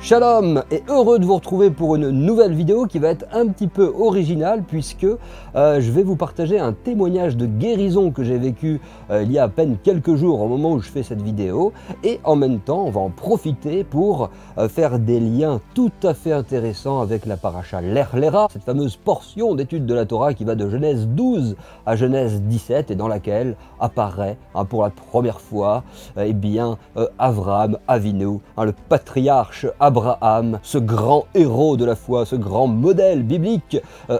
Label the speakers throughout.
Speaker 1: Shalom et heureux de vous retrouver pour une nouvelle vidéo qui va être un petit peu originale puisque je vais vous partager un témoignage de guérison que j'ai vécu il y a à peine quelques jours au moment où je fais cette vidéo, et en même temps on va en profiter pour faire des liens tout à fait intéressants avec la paracha Lech Lecha, cette fameuse portion d'étude de la Torah qui va de Genèse 12 à Genèse 17 et dans laquelle apparaît pour la première fois Avraham Avinu, le patriarche Abraham, ce grand héros de la foi, ce grand modèle biblique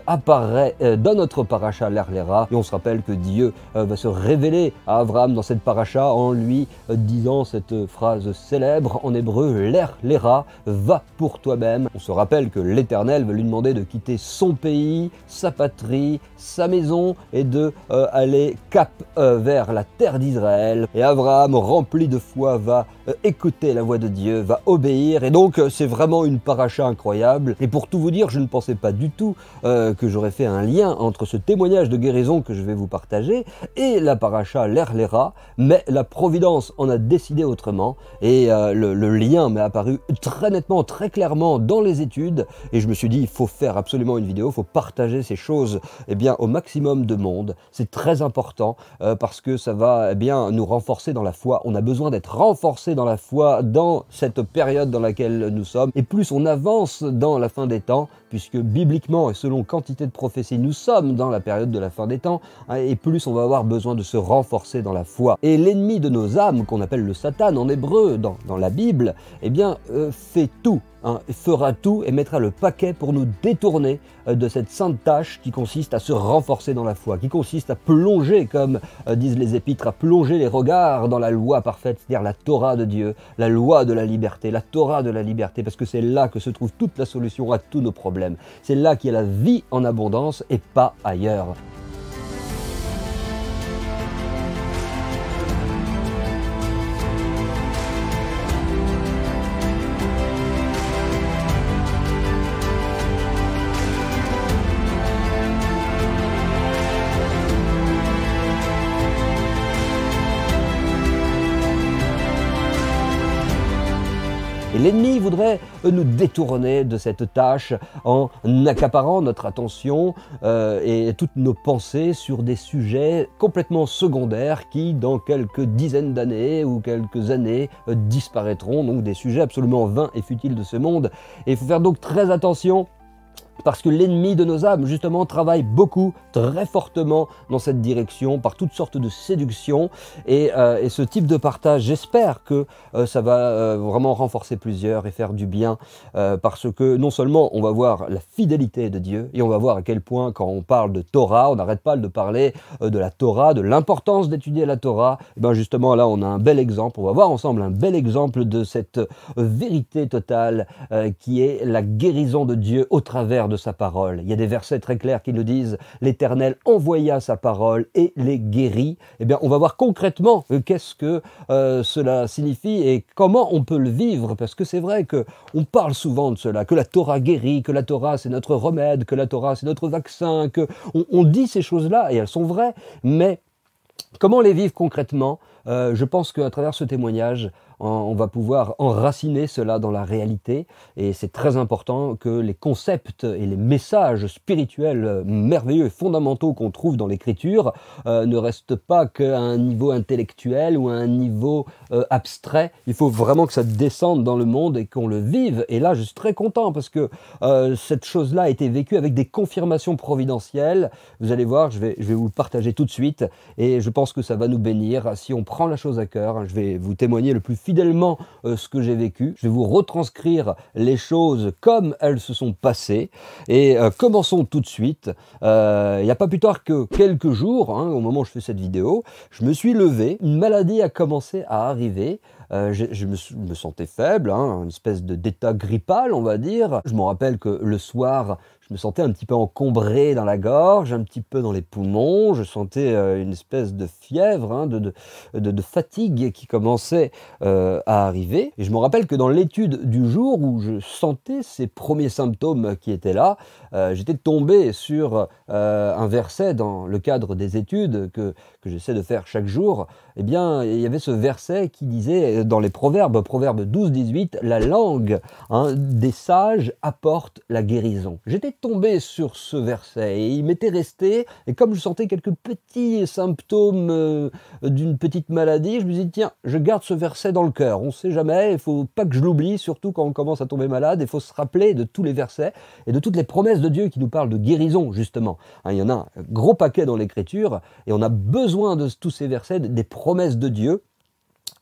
Speaker 1: apparaît dans notre paracha Lech Lecha, et on se rappelle que Dieu va se révéler à Abraham dans cette paracha en lui disant cette phrase célèbre en hébreu, Lech Lecha, va pour toi-même. On se rappelle que l'Éternel va lui demander de quitter son pays, sa patrie, sa maison et de aller cap vers la terre d'Israël. Et Abraham, rempli de foi, va écouter la voix de Dieu, va obéir, et donc c'est vraiment une paracha incroyable. Et pour tout vous dire, je ne pensais pas du tout que j'aurais fait un lien entre ce témoignage de guérison que je vais vous partager et la paracha Lech Lecha, mais la providence en a décidé autrement, et le lien m'est apparu très nettement, très clairement dans les études, et je me suis dit, il faut faire absolument une vidéo, il faut partager ces choses au maximum de monde. C'est très important parce que ça va nous renforcer dans la foi. On a besoin d'être renforcé dans la foi dans cette période dans laquelle nous sommes, et plus on avance dans la fin des temps, puisque bibliquement et selon quantité de prophéties nous sommes dans la période de la fin des temps, et plus on va avoir besoin de se renforcer dans la foi. Et l'ennemi de nos âmes, qu'on appelle le Satan en hébreu dans la Bible, fait tout, fera tout et mettra le paquet pour nous détourner de cette sainte tâche qui consiste à se renforcer dans la foi, qui consiste à plonger, comme disent les épîtres, à plonger les regards dans la loi parfaite, c'est-à-dire la Torah de Dieu, la loi de la liberté, la Torah de la liberté, parce que c'est là que se trouve toute la solution à tous nos problèmes. C'est là qu'il y a la vie en abondance et pas ailleurs. L'ennemi voudrait nous détourner de cette tâche en accaparant notre attention et toutes nos pensées sur des sujets complètement secondaires qui, dans quelques dizaines d'années ou quelques années, disparaîtront. Donc des sujets absolument vains et futiles de ce monde. Et il faut faire donc très attention, parce que l'ennemi de nos âmes, justement, travaille beaucoup, très fortement dans cette direction, par toutes sortes de séductions. Et ce type de partage, j'espère que ça va vraiment renforcer plusieurs et faire du bien, parce que non seulement on va voir la fidélité de Dieu, et on va voir à quel point, quand on parle de Torah, on n'arrête pas de parler de la Torah, de l'importance d'étudier la Torah. Et justement, là, on a un bel exemple, on va voir ensemble un bel exemple de cette vérité totale qui est la guérison de Dieu au travers de sa parole. Il y a des versets très clairs qui nous disent « L'Éternel envoya sa parole et les guérit ». On va voir concrètement qu'est-ce que cela signifie et comment on peut le vivre, parce que c'est vrai qu'on parle souvent de cela, que la Torah guérit, que la Torah c'est notre remède, que la Torah c'est notre vaccin, on dit ces choses-là et elles sont vraies, mais comment les vivre concrètement? Je pense qu'à travers ce témoignage, on va pouvoir enraciner cela dans la réalité, et c'est très important que les concepts et les messages spirituels merveilleux et fondamentaux qu'on trouve dans l'écriture ne restent pas qu'à un niveau intellectuel ou à un niveau abstrait. Il faut vraiment que ça descende dans le monde et qu'on le vive, et là je suis très content parce que cette chose-là a été vécue avec des confirmations providentielles. Vous allez voir, je vais vous le partager tout de suite, et je pense que ça va nous bénir si on prend la chose à cœur. Je vais vous témoigner le plus fidèlement ce que j'ai vécu. Je vais vous retranscrire les choses comme elles se sont passées. Et commençons tout de suite. Il n'y a pas plus tard que quelques jours, au moment où je fais cette vidéo, je me suis levé. Une maladie a commencé à arriver. Je me sentais faible, une espèce d'état grippal, on va dire. Je me rappelle que le soir, je me sentais un petit peu encombré dans la gorge, un petit peu dans les poumons. Je sentais une espèce de fièvre, de fatigue qui commençait à arriver. Et je me rappelle que dans l'étude du jour où je sentais ces premiers symptômes qui étaient là, j'étais tombé sur un verset dans le cadre des études que que j'essaie de faire chaque jour, eh bien, il y avait ce verset qui disait dans les Proverbes, Proverbes 12-18, la langue des sages apporte la guérison. J'étais tombé sur ce verset et il m'était resté, et comme je sentais quelques petits symptômes d'une petite maladie, je me suis dit, tiens, je garde ce verset dans le cœur. On ne sait jamais, il ne faut pas que je l'oublie, surtout quand on commence à tomber malade. Il faut se rappeler de tous les versets et de toutes les promesses de Dieu qui nous parlent de guérison, justement. Il y en a un gros paquet dans l'Écriture et on a besoin de tous ces versets, des promesses de Dieu.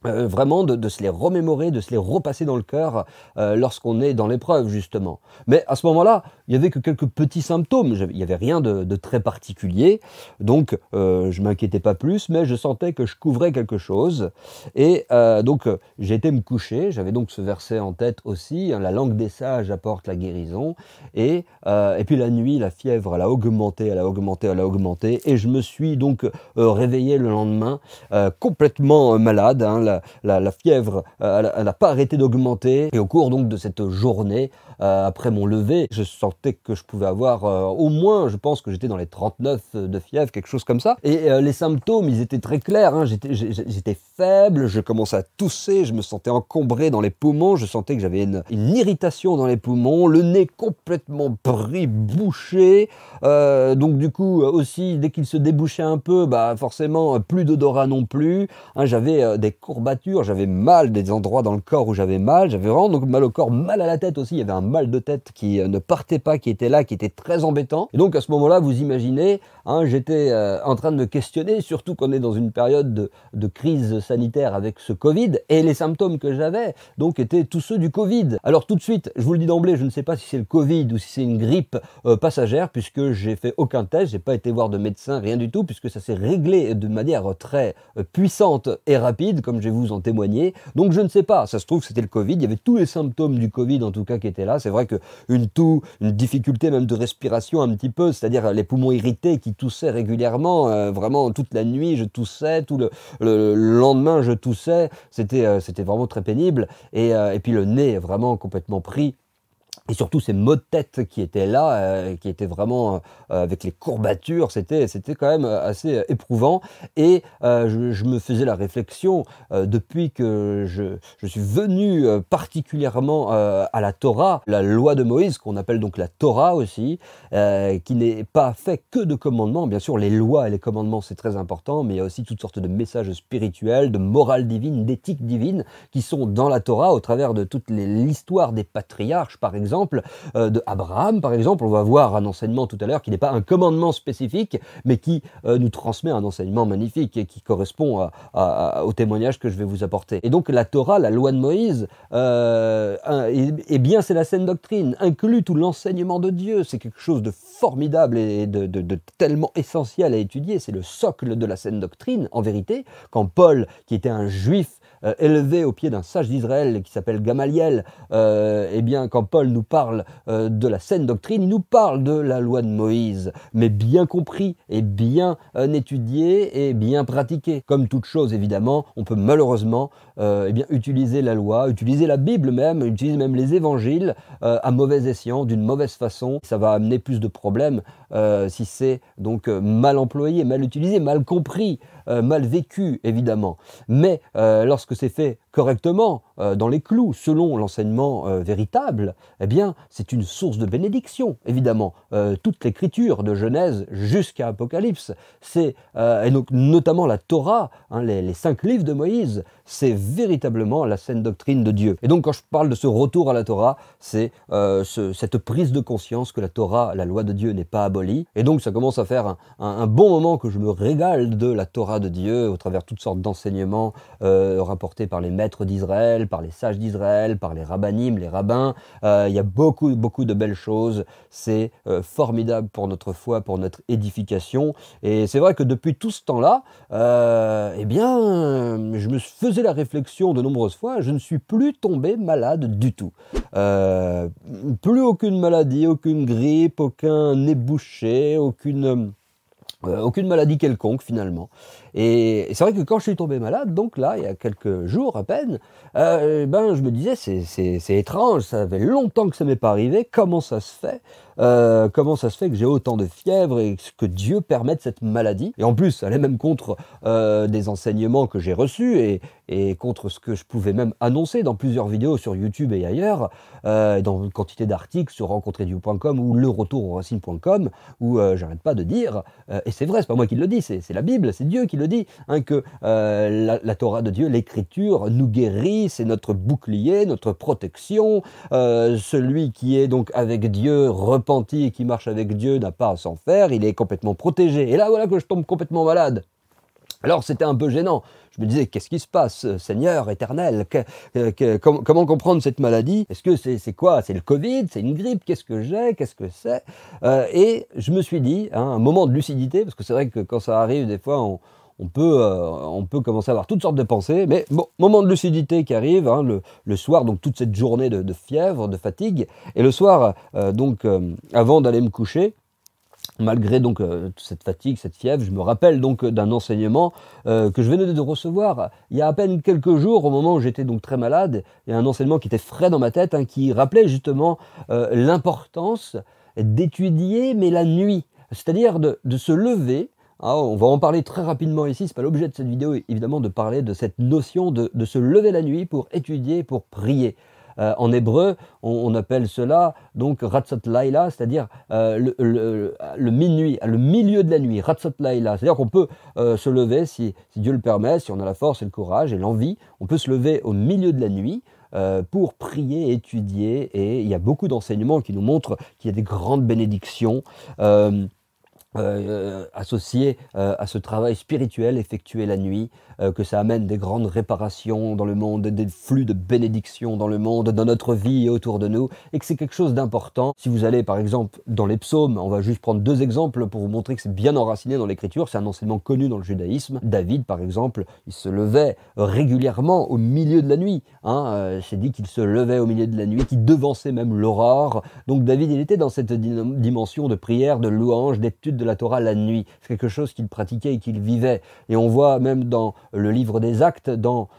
Speaker 1: Vraiment de se les remémorer, de se les repasser dans le cœur lorsqu'on est dans l'épreuve, justement. Mais à ce moment-là, il n'y avait que quelques petits symptômes, il n'y avait rien de très particulier, donc je ne m'inquiétais pas plus, mais je sentais que je couvrais quelque chose. Et donc j'ai été me coucher, j'avais donc ce verset en tête aussi, la langue des sages apporte la guérison, et puis la nuit, la fièvre, elle a augmenté, elle a augmenté, elle a augmenté, et je me suis donc réveillé le lendemain complètement malade, la fièvre, elle n'a pas arrêté d'augmenter. Et au cours donc de cette journée, après mon lever, je sentais que je pouvais avoir au moins, je pense que j'étais dans les 39 de fièvre, quelque chose comme ça. Et les symptômes, ils étaient très clairs. J'étais faible, je commençais à tousser, je me sentais encombré dans les poumons, je sentais que j'avais une irritation dans les poumons, le nez complètement pris, bouché. Donc du coup, aussi, dès qu'il se débouchait un peu, bah, forcément, plus d'odorat non plus. J'avais des courbatures, j'avais mal des endroits dans le corps où j'avais mal, j'avais vraiment donc mal au corps, mal à la tête aussi, il y avait un mal de tête qui ne partait pas, qui était là, qui était très embêtant. Et donc à ce moment-là, vous imaginez, j'étais en train de me questionner, surtout qu'on est dans une période de crise sanitaire avec ce Covid, et les symptômes que j'avais, donc étaient tous ceux du Covid. Alors tout de suite, je vous le dis d'emblée, je ne sais pas si c'est le Covid ou si c'est une grippe passagère, puisque j'ai fait aucun test, j'ai pas été voir de médecin, rien du tout, puisque ça s'est réglé de manière très puissante et rapide, comme je vais vous en témoigner. Donc je ne sais pas, ça se trouve c'était le Covid, il y avait tous les symptômes du Covid en tout cas qui étaient là. C'est vrai qu'une toux, une difficulté même de respiration un petit peu, c'est-à-dire les poumons irrités qui toussaient régulièrement, vraiment toute la nuit je toussais, tout le lendemain je toussais, c'était vraiment très pénible. Et puis le nez vraiment complètement pris. Et surtout ces maux de tête qui étaient là, qui étaient vraiment avec les courbatures, c'était quand même assez éprouvant. Et je me faisais la réflexion, depuis que je suis venu particulièrement à la Torah, la loi de Moïse, qu'on appelle donc la Torah aussi, qui n'est pas fait que de commandements. Bien sûr, les lois et les commandements, c'est très important, mais il y a aussi toutes sortes de messages spirituels, de morale divine, d'éthique divine, qui sont dans la Torah au travers de toute l'histoire des patriarches, par exemple, de Abraham, par exemple. On va voir un enseignement tout à l'heure qui n'est pas un commandement spécifique, mais qui nous transmet un enseignement magnifique et qui correspond au témoignage que je vais vous apporter. Et donc la Torah, la loi de Moïse, eh bien c'est la saine doctrine, inclut tout l'enseignement de Dieu. C'est quelque chose de formidable et de tellement essentiel à étudier. C'est le socle de la saine doctrine, en vérité. Quand Paul, qui était un juif, élevé au pied d'un sage d'Israël qui s'appelle Gamaliel, eh bien quand Paul nous parle de la saine doctrine, il nous parle de la loi de Moïse, mais bien compris et bien étudié et bien pratiqué. Comme toute chose évidemment, on peut malheureusement eh bien, utiliser la loi, utiliser la Bible même, utiliser même les évangiles à mauvais escient, d'une mauvaise façon. Ça va amener plus de problèmes si c'est donc mal employé, mal utilisé, mal compris, mal vécu évidemment. Mais lorsque c'est fait correctement, dans les clous, selon l'enseignement véritable, eh bien, c'est une source de bénédiction, évidemment. Toute l'écriture, de Genèse jusqu'à Apocalypse, et donc, notamment la Torah, les 5 livres de Moïse, c'est véritablement la saine doctrine de Dieu. Et donc, quand je parle de ce retour à la Torah, c'est cette prise de conscience que la Torah, la loi de Dieu, n'est pas abolie. Et donc, ça commence à faire un bon moment que je me régale de la Torah de Dieu, au travers toutes sortes d'enseignements rapportés par les maîtres d'Israël, par les sages d'Israël, par les rabbinim, les rabbins. Il y a beaucoup de belles choses. C'est formidable pour notre foi, pour notre édification. Et c'est vrai que depuis tout ce temps-là, eh bien, je me faisais la réflexion de nombreuses fois, je ne suis plus tombé malade du tout. Plus aucune maladie, aucune grippe, aucun nez bouché, aucune maladie quelconque finalement. Et c'est vrai que quand je suis tombé malade, donc là, il y a quelques jours à peine, je me disais, c'est étrange, ça fait longtemps que ça m'est pas arrivé, comment ça se fait? Comment ça se fait que j'ai autant de fièvre et que Dieu permette cette maladie? Et en plus, ça allait même contre des enseignements que j'ai reçus et contre ce que je pouvais même annoncer dans plusieurs vidéos sur YouTube et ailleurs, dans une quantité d'articles sur rencontreddieu.com ou leretour-aux-racines.com, où j'arrête pas de dire, et c'est vrai, c'est pas moi qui le dis, c'est la Bible, c'est Dieu qui le dit, hein, que la Torah de Dieu, l'Écriture, nous guérit, c'est notre bouclier, notre protection. Celui qui est donc avec Dieu, repenti et qui marche avec Dieu n'a pas à s'en faire, il est complètement protégé. Et là, voilà que je tombe complètement malade. Alors c'était un peu gênant. Je me disais, qu'est-ce qui se passe, Seigneur éternel? Comment comprendre cette maladie? Est-ce que c'est quoi? C'est le Covid? C'est une grippe? Qu'est-ce que j'ai? Qu'est-ce que c'est? Et je me suis dit, hein, un moment de lucidité, parce que c'est vrai que quand ça arrive, des fois, on peut commencer à avoir toutes sortes de pensées, mais bon, moment de lucidité qui arrive, hein, le soir, donc toute cette journée de fièvre, de fatigue, et le soir, avant d'aller me coucher, malgré donc toute cette fatigue, cette fièvre, je me rappelle donc d'un enseignement que je venais de recevoir il y a à peine quelques jours, au moment où j'étais donc très malade. Il y a un enseignement qui était frais dans ma tête, hein, qui rappelait justement l'importance d'étudier, mais la nuit, c'est-à-dire de se lever. Ah, on va en parler très rapidement ici, c'est pas l'objet de cette vidéo évidemment de parler de cette notion de se lever la nuit pour étudier, pour prier. En hébreu, on appelle cela donc Ratzot Laila, c'est-à-dire le minuit, le milieu de la nuit, Ratzot Laila. C'est-à-dire qu'on peut se lever, si Dieu le permet, si on a la force et le courage et l'envie, on peut se lever au milieu de la nuit pour prier, étudier, et il y a beaucoup d'enseignements qui nous montrent qu'il y a des grandes bénédictions associées à ce travail spirituel effectué la nuit, que ça amène des grandes réparations dans le monde, des flux de bénédictions dans le monde, dans notre vie et autour de nous, et que c'est quelque chose d'important. Si vous allez par exemple dans les psaumes, on va juste prendre deux exemples pour vous montrer que c'est bien enraciné dans l'écriture, c'est un enseignement connu dans le judaïsme. David par exemple, il se levait régulièrement au milieu de la nuit, hein, c'est dit qu'il se levait au milieu de la nuit, qu'il devançait même l'aurore. Donc David, il était dans cette dimension de prière, de louange, d'étude de la Torah la nuit. C'est quelque chose qu'il pratiquait et qu'il vivait. Et on voit même dans le livre des Actes, dans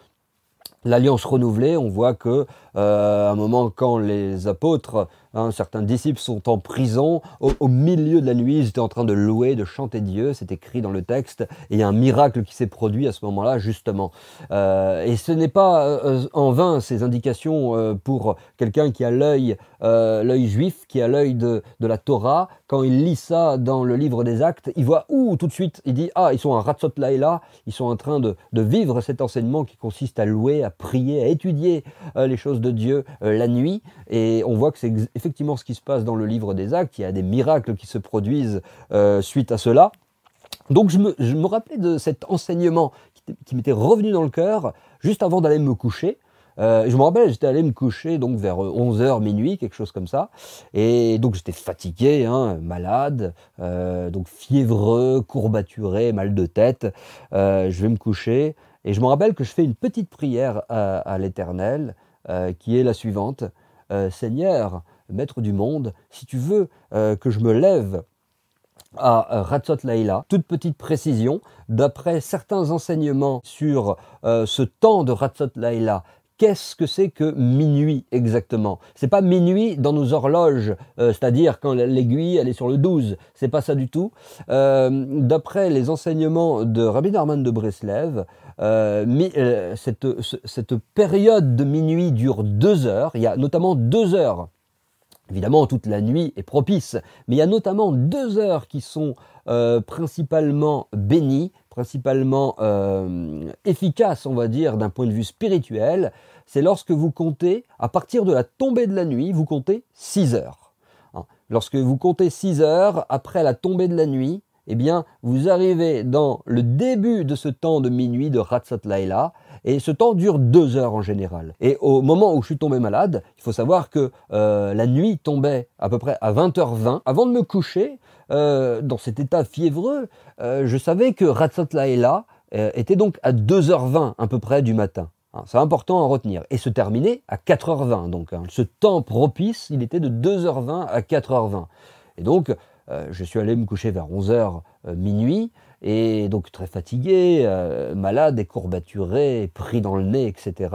Speaker 1: l'Alliance renouvelée, on voit que à un moment, quand les apôtres, hein, certains disciples sont en prison, au milieu de la nuit, ils étaient en train de louer, de chanter Dieu, c'est écrit dans le texte, et il y a un miracle qui s'est produit à ce moment-là, justement. Et ce n'est pas en vain ces indications pour quelqu'un qui a l'œil juif, qui a l'œil de la Torah. Quand il lit ça dans le livre des Actes, il voit où tout de suite, il dit « Ah, ils sont à Ratzot Laïla, ils sont en train de vivre cet enseignement qui consiste à louer, à prier, à étudier les choses de Dieu la nuit ». Et on voit que c'est effectivement ce qui se passe dans le livre des Actes, il y a des miracles qui se produisent suite à cela. Donc je me rappelais de cet enseignement qui m'était revenu dans le cœur juste avant d'aller me coucher. Je me rappelle, j'étais allé me coucher donc vers 11h, minuit, quelque chose comme ça. Et donc j'étais fatigué, hein, malade, donc fiévreux, courbaturé, mal de tête. Je vais me coucher et je me rappelle que je fais une petite prière à l'Éternel qui est la suivante. Seigneur, Maître du monde, si tu veux que je me lève à Ratzot Laïla, toute petite précision, d'après certains enseignements sur ce temps de Ratzot Laïla, qu'est-ce que c'est que minuit exactement? C'est pas minuit dans nos horloges, c'est-à-dire quand l'aiguille elle est sur le 12, c'est pas ça du tout. D'après les enseignements de Rabbi Nachman de Breslev, cette période de minuit dure 2 heures, il y a notamment 2 heures. Évidemment, toute la nuit est propice, mais il y a notamment 2 heures qui sont principalement bénies, principalement efficaces, on va dire, d'un point de vue spirituel. C'est lorsque vous comptez, à partir de la tombée de la nuit, vous comptez 6 heures. Hein. Lorsque vous comptez 6 heures après la tombée de la nuit, eh bien, vous arrivez dans le début de ce temps de minuit de Ratzot Laïla, et ce temps dure 2 heures en général. Et au moment où je suis tombé malade, il faut savoir que la nuit tombait à peu près à 20h20. Avant de me coucher, dans cet état fiévreux, je savais que Ratzot Laïla était donc à 2h20 à peu près du matin. Hein, c'est important à retenir. Et se terminait à 4h20. Donc hein, ce temps propice, il était de 2h20 à 4h20. Et donc, je suis allé me coucher vers 11h minuit, et donc très fatigué, malade, courbaturé, pris dans le nez, etc.,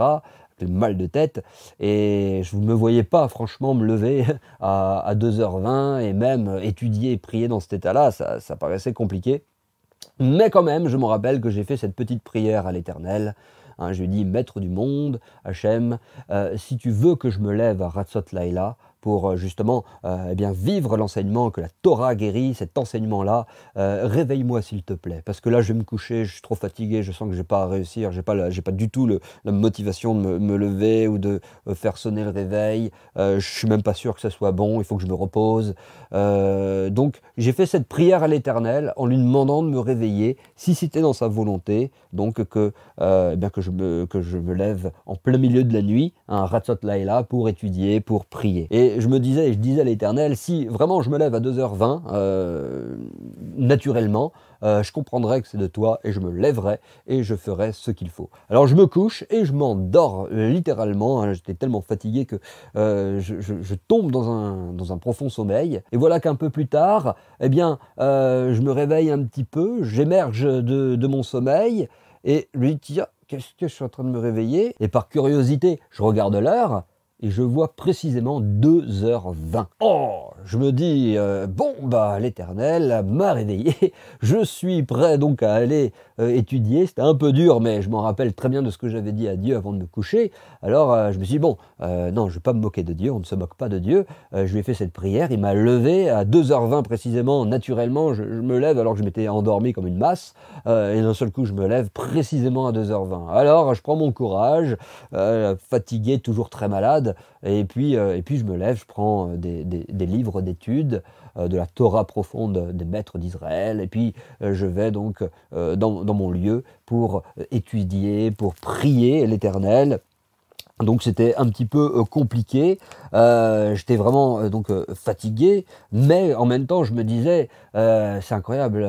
Speaker 1: le mal de tête, et je ne me voyais pas franchement me lever à 2h20 et même étudier et prier dans cet état-là, ça paraissait compliqué. Mais quand même, je me rappelle que j'ai fait cette petite prière à l'Éternel. Hein, je lui ai dit, Maître du monde, Hachem, si tu veux que je me lève à Ratzot Laïla pour justement eh bien, vivre l'enseignement que la Torah guérit, cet enseignement-là, réveille-moi s'il te plaît. Parce que là, je vais me coucher, je suis trop fatigué, je sens que je n'ai pas à réussir, j'ai pas du tout la motivation de me lever ou de faire sonner le réveil. Je suis même pas sûr que ça soit bon, il faut que je me repose. Donc, j'ai fait cette prière à l'Éternel en lui demandant de me réveiller, si c'était dans sa volonté, donc eh bien, que je me lève en plein milieu de la nuit, un Ratzot Laïla, pour étudier, pour prier. Et je disais à l'Éternel, si vraiment je me lève à 2h20, naturellement, je comprendrai que c'est de toi et je me lèverai et je ferai ce qu'il faut. Alors je me couche et je m'endors littéralement, hein, j'étais tellement fatigué que je tombe dans un profond sommeil. Et voilà qu'un peu plus tard, eh bien, je me réveille un petit peu, j'émerge de mon sommeil et je me dis, tiens, qu'est-ce que je suis en train de me réveiller? Et par curiosité, je regarde l'heure. Et je vois précisément 2h20. Oh, je me dis, bon, bah, l'Éternel m'a réveillé, je suis prêt donc à aller étudier. C'était un peu dur, mais je m'en rappelle très bien de ce que j'avais dit à Dieu avant de me coucher. Alors, je me suis dit, bon, non, je ne vais pas me moquer de Dieu, on ne se moque pas de Dieu. Je lui ai fait cette prière, il m'a levé à 2h20 précisément, naturellement, je me lève alors que je m'étais endormi comme une masse, et d'un seul coup, je me lève précisément à 2h20. Alors, je prends mon courage, fatigué, toujours très malade, et puis je me lève, je prends des livres d'études, de la Torah profonde des maîtres d'Israël, et puis je vais donc dans mon lieu pour étudier, pour prier l'Éternel. Donc c'était un petit peu compliqué, j'étais vraiment fatigué, mais en même temps je me disais, c'est incroyable,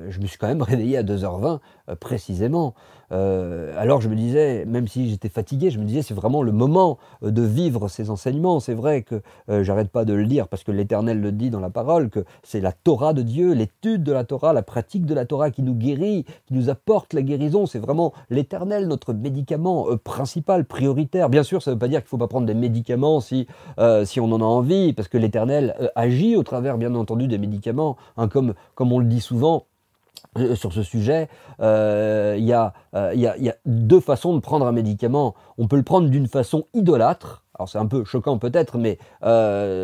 Speaker 1: je me suis quand même réveillé à 2h20 précisément. Alors je me disais, même si j'étais fatigué, je me disais c'est vraiment le moment de vivre ces enseignements. C'est vrai que j'arrête pas de le dire parce que l'Éternel le dit dans la parole, que c'est la Torah de Dieu, l'étude de la Torah, la pratique de la Torah qui nous guérit, qui nous apporte la guérison. C'est vraiment l'Éternel, notre médicament principal, prioritaire. Bien sûr, ça ne veut pas dire qu'il ne faut pas prendre des médicaments si on en a envie, parce que l'Éternel agit au travers, bien entendu, des médicaments, hein, comme on le dit souvent. Sur ce sujet, il y a deux façons de prendre un médicament. On peut le prendre d'une façon idolâtre. Alors c'est un peu choquant peut-être, mais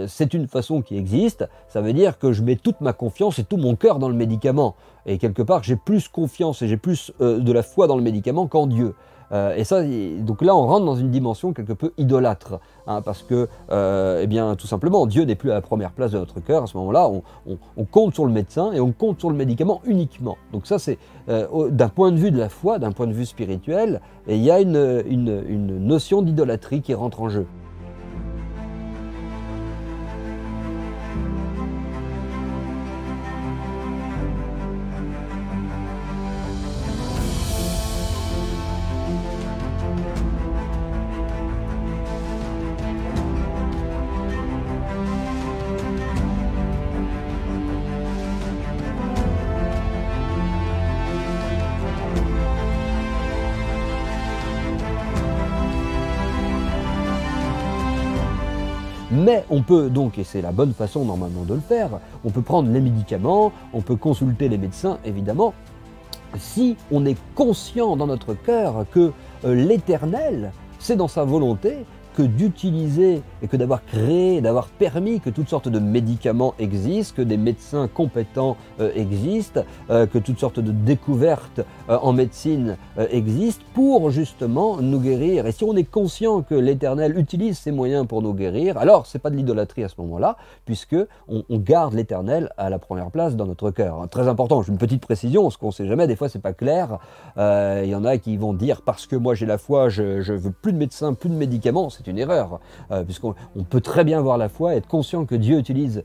Speaker 1: c'est une façon qui existe. Ça veut dire que je mets toute ma confiance et tout mon cœur dans le médicament. Et quelque part, j'ai plus confiance et j'ai plus de la foi dans le médicament qu'en Dieu. Et ça, donc là, on rentre dans une dimension quelque peu idolâtre, hein, parce que, eh bien, tout simplement, Dieu n'est plus à la première place de notre cœur. À ce moment-là, on compte sur le médecin et on compte sur le médicament uniquement. Donc ça, c'est d'un point de vue de la foi, d'un point de vue spirituel, et il y a une notion d'idolâtrie qui rentre en jeu. Mais on peut donc, et c'est la bonne façon normalement de le faire, on peut prendre les médicaments, on peut consulter les médecins évidemment, si on est conscient dans notre cœur que l'Éternel, c'est dans sa volonté que d'utiliser et que d'avoir créé, d'avoir permis que toutes sortes de médicaments existent, que des médecins compétents existent, que toutes sortes de découvertes en médecine existent pour justement nous guérir. Et si on est conscient que l'Éternel utilise ces moyens pour nous guérir, alors c'est pas de l'idolâtrie à ce moment-là, puisque on garde l'Éternel à la première place dans notre cœur. Très important, j'ai une petite précision, parce qu'on ne sait jamais, des fois c'est pas clair. Il y en a qui vont dire parce que moi j'ai la foi, je veux plus de médecins, plus de médicaments. C'est une erreur, puisqu'on peut très bien voir la foi et être conscient que Dieu utilise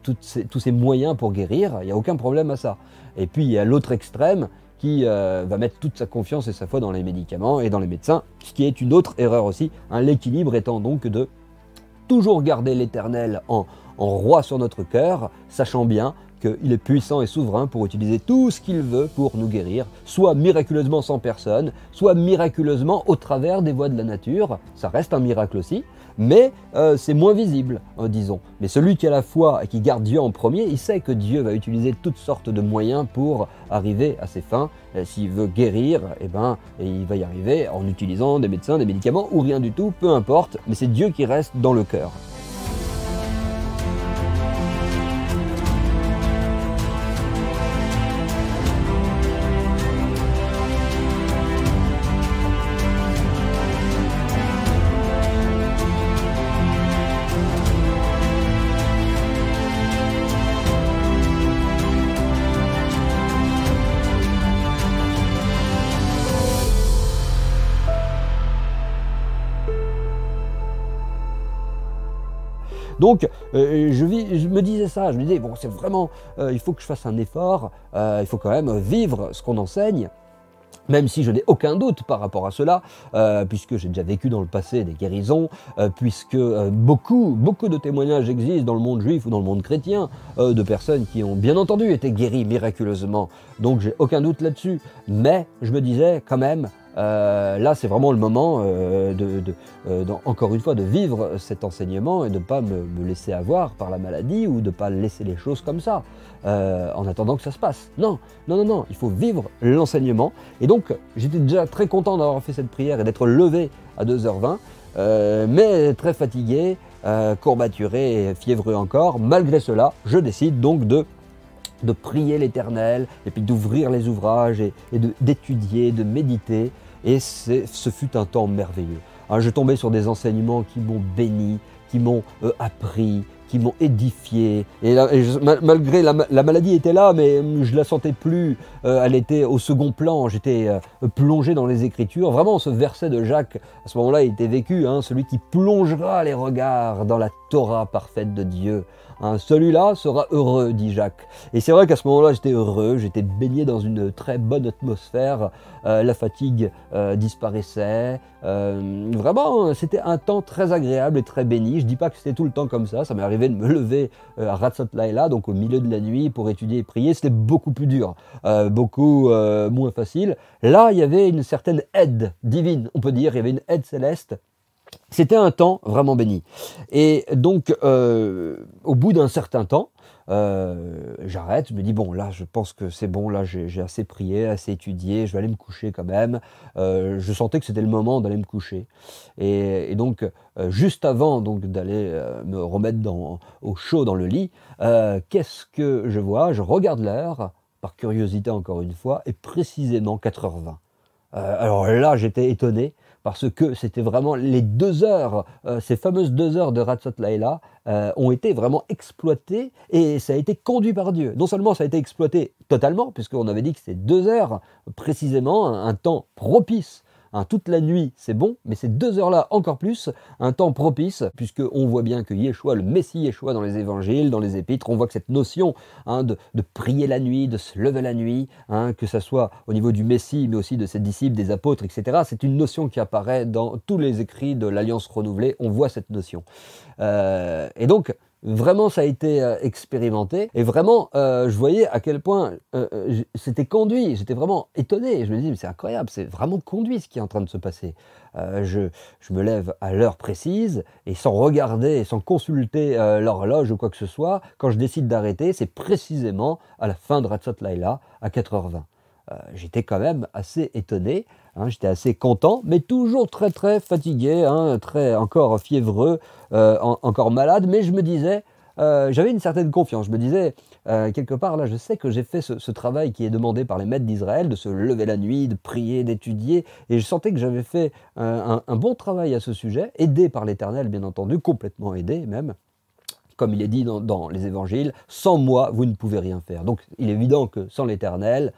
Speaker 1: tous ces moyens pour guérir, il n'y a aucun problème à ça. Et puis il y a l'autre extrême qui va mettre toute sa confiance et sa foi dans les médicaments et dans les médecins, ce qui est une autre erreur aussi, hein, l'équilibre étant donc de toujours garder l'Éternel en roi sur notre cœur, sachant bien qu'il est puissant et souverain pour utiliser tout ce qu'il veut pour nous guérir, soit miraculeusement sans personne, soit miraculeusement au travers des voies de la nature. Ça reste un miracle aussi, mais c'est moins visible, disons. Mais celui qui a la foi et qui garde Dieu en premier, il sait que Dieu va utiliser toutes sortes de moyens pour arriver à ses fins. S'il veut guérir, eh ben, il va y arriver en utilisant des médecins, des médicaments ou rien du tout, peu importe, mais c'est Dieu qui reste dans le cœur. Donc, je me disais ça, je me disais, bon, c'est vraiment, il faut que je fasse un effort, il faut quand même vivre ce qu'on enseigne, même si je n'ai aucun doute par rapport à cela, puisque j'ai déjà vécu dans le passé des guérisons, puisque beaucoup de témoignages existent dans le monde juif ou dans le monde chrétien, de personnes qui ont bien entendu été guéries miraculeusement, donc j'ai aucun doute là-dessus, mais je me disais quand même, là, c'est vraiment le moment, encore une fois, de vivre cet enseignement et de ne pas me laisser avoir par la maladie ou de ne pas laisser les choses comme ça, en attendant que ça se passe. Non, il faut vivre l'enseignement. Et donc, j'étais déjà très content d'avoir fait cette prière et d'être levé à 2h20, mais très fatigué, courbaturé et fiévreux encore. Malgré cela, je décide donc de prier l'Éternel, et puis d'ouvrir les ouvrages, et d'étudier, de méditer, et ce fut un temps merveilleux. Je tombais sur des enseignements qui m'ont béni, qui m'ont appris, qui m'ont édifié, et malgré la maladie était là, mais je la sentais plus, elle était au second plan, j'étais plongé dans les Écritures. Vraiment, ce verset de Jacques, à ce moment-là, il était vécu, celui qui plongera les regards dans la Torah parfaite de Dieu. Celui-là sera heureux, dit Jacques. Et c'est vrai qu'à ce moment-là, j'étais heureux, j'étais baigné dans une très bonne atmosphère, la fatigue disparaissait. Vraiment, c'était un temps très agréable et très béni. Je ne dis pas que c'était tout le temps comme ça m'est arrivé de me lever à Ratzot Laïla, donc au milieu de la nuit, pour étudier et prier. C'était beaucoup plus dur, beaucoup moins facile. Là, il y avait une certaine aide divine, on peut dire, il y avait une aide céleste. C'était un temps vraiment béni. Et donc, au bout d'un certain temps, j'arrête, je me dis, bon, là, je pense que c'est bon, là, j'ai assez prié, assez étudié, je vais aller me coucher quand même. Je sentais que c'était le moment d'aller me coucher. Et donc, juste avant d'aller me remettre au chaud dans le lit, qu'est-ce que je vois? Je regarde l'heure, par curiosité encore une fois, et précisément 4h20. Alors là, j'étais étonné, parce que c'était vraiment les 2 heures, ces fameuses 2 heures de Ratzot Laïla ont été vraiment exploitées, et ça a été conduit par Dieu. Non seulement ça a été exploité totalement, puisqu'on avait dit que c'était 2 heures précisément, un temps propice. Toute la nuit, c'est bon, mais ces 2 heures-là, encore plus, un temps propice, puisqu'on voit bien que Yeshua, le Messie Yeshua, dans les évangiles, dans les épîtres, on voit que cette notion de prier la nuit, de se lever la nuit, que ce soit au niveau du Messie, mais aussi de ses disciples, des apôtres, etc., c'est une notion qui apparaît dans tous les écrits de l'Alliance renouvelée, on voit cette notion. Et donc, vraiment, ça a été expérimenté, et vraiment, je voyais à quel point c'était conduit. J'étais vraiment étonné. Je me dis, mais c'est incroyable, c'est vraiment conduit ce qui est en train de se passer. Je me lève à l'heure précise, et sans regarder, sans consulter l'horloge ou quoi que ce soit, quand je décide d'arrêter, c'est précisément à la fin de Ratzot Laïla, à 4h20. J'étais quand même assez étonné, j'étais assez content, mais toujours très très fatigué, très encore fiévreux, encore malade, mais je me disais, j'avais une certaine confiance, je me disais, quelque part là, je sais que j'ai fait ce travail qui est demandé par les maîtres d'Israël, de se lever la nuit, de prier, d'étudier, et je sentais que j'avais fait un bon travail à ce sujet, aidé par l'Éternel bien entendu, complètement aidé même. Comme il est dit dans les évangiles, sans moi, vous ne pouvez rien faire. Donc il est évident que sans l'Éternel,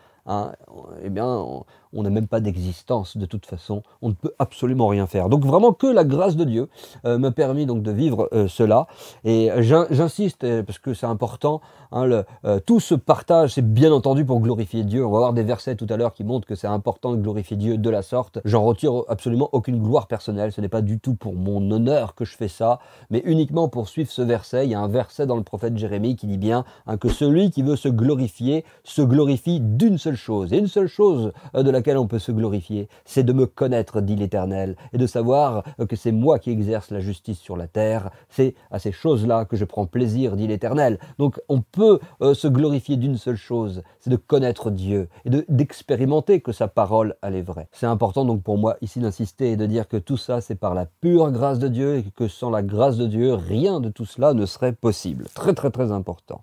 Speaker 1: eh bien, on n'a même pas d'existence de toute façon, on ne peut absolument rien faire. Donc vraiment que la grâce de Dieu m'a permis donc de vivre cela. Et j'insiste parce que c'est important, hein, tout ce partage, c'est bien entendu pour glorifier Dieu. On va voir des versets tout à l'heure qui montrent que c'est important de glorifier Dieu de la sorte. J'en retire absolument aucune gloire personnelle, ce n'est pas du tout pour mon honneur que je fais ça, mais uniquement pour suivre ce verset. Il y a un verset dans le prophète Jérémie qui dit bien que celui qui veut se glorifie d'une seule chose. Et une seule chose de laquelle on peut se glorifier, c'est de me connaître, dit l'Éternel, et de savoir que c'est moi qui exerce la justice sur la terre. C'est à ces choses-là que je prends plaisir, dit l'Éternel. Donc on peut se glorifier d'une seule chose, c'est de connaître Dieu et d'expérimenter que sa parole, elle est vraie. C'est important donc pour moi ici d'insister et de dire que tout ça, c'est par la pure grâce de Dieu et que sans la grâce de Dieu, rien de tout cela ne serait possible. Très très très important.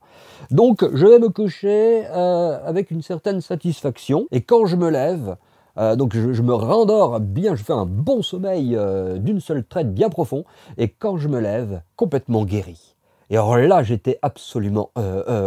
Speaker 1: Donc je vais me coucher avec une certaine satisfaction et quand je me lève, donc je me rendors bien, je fais un bon sommeil d'une seule traite bien profond et quand je me lève, complètement guéri. Et alors là, j'étais absolument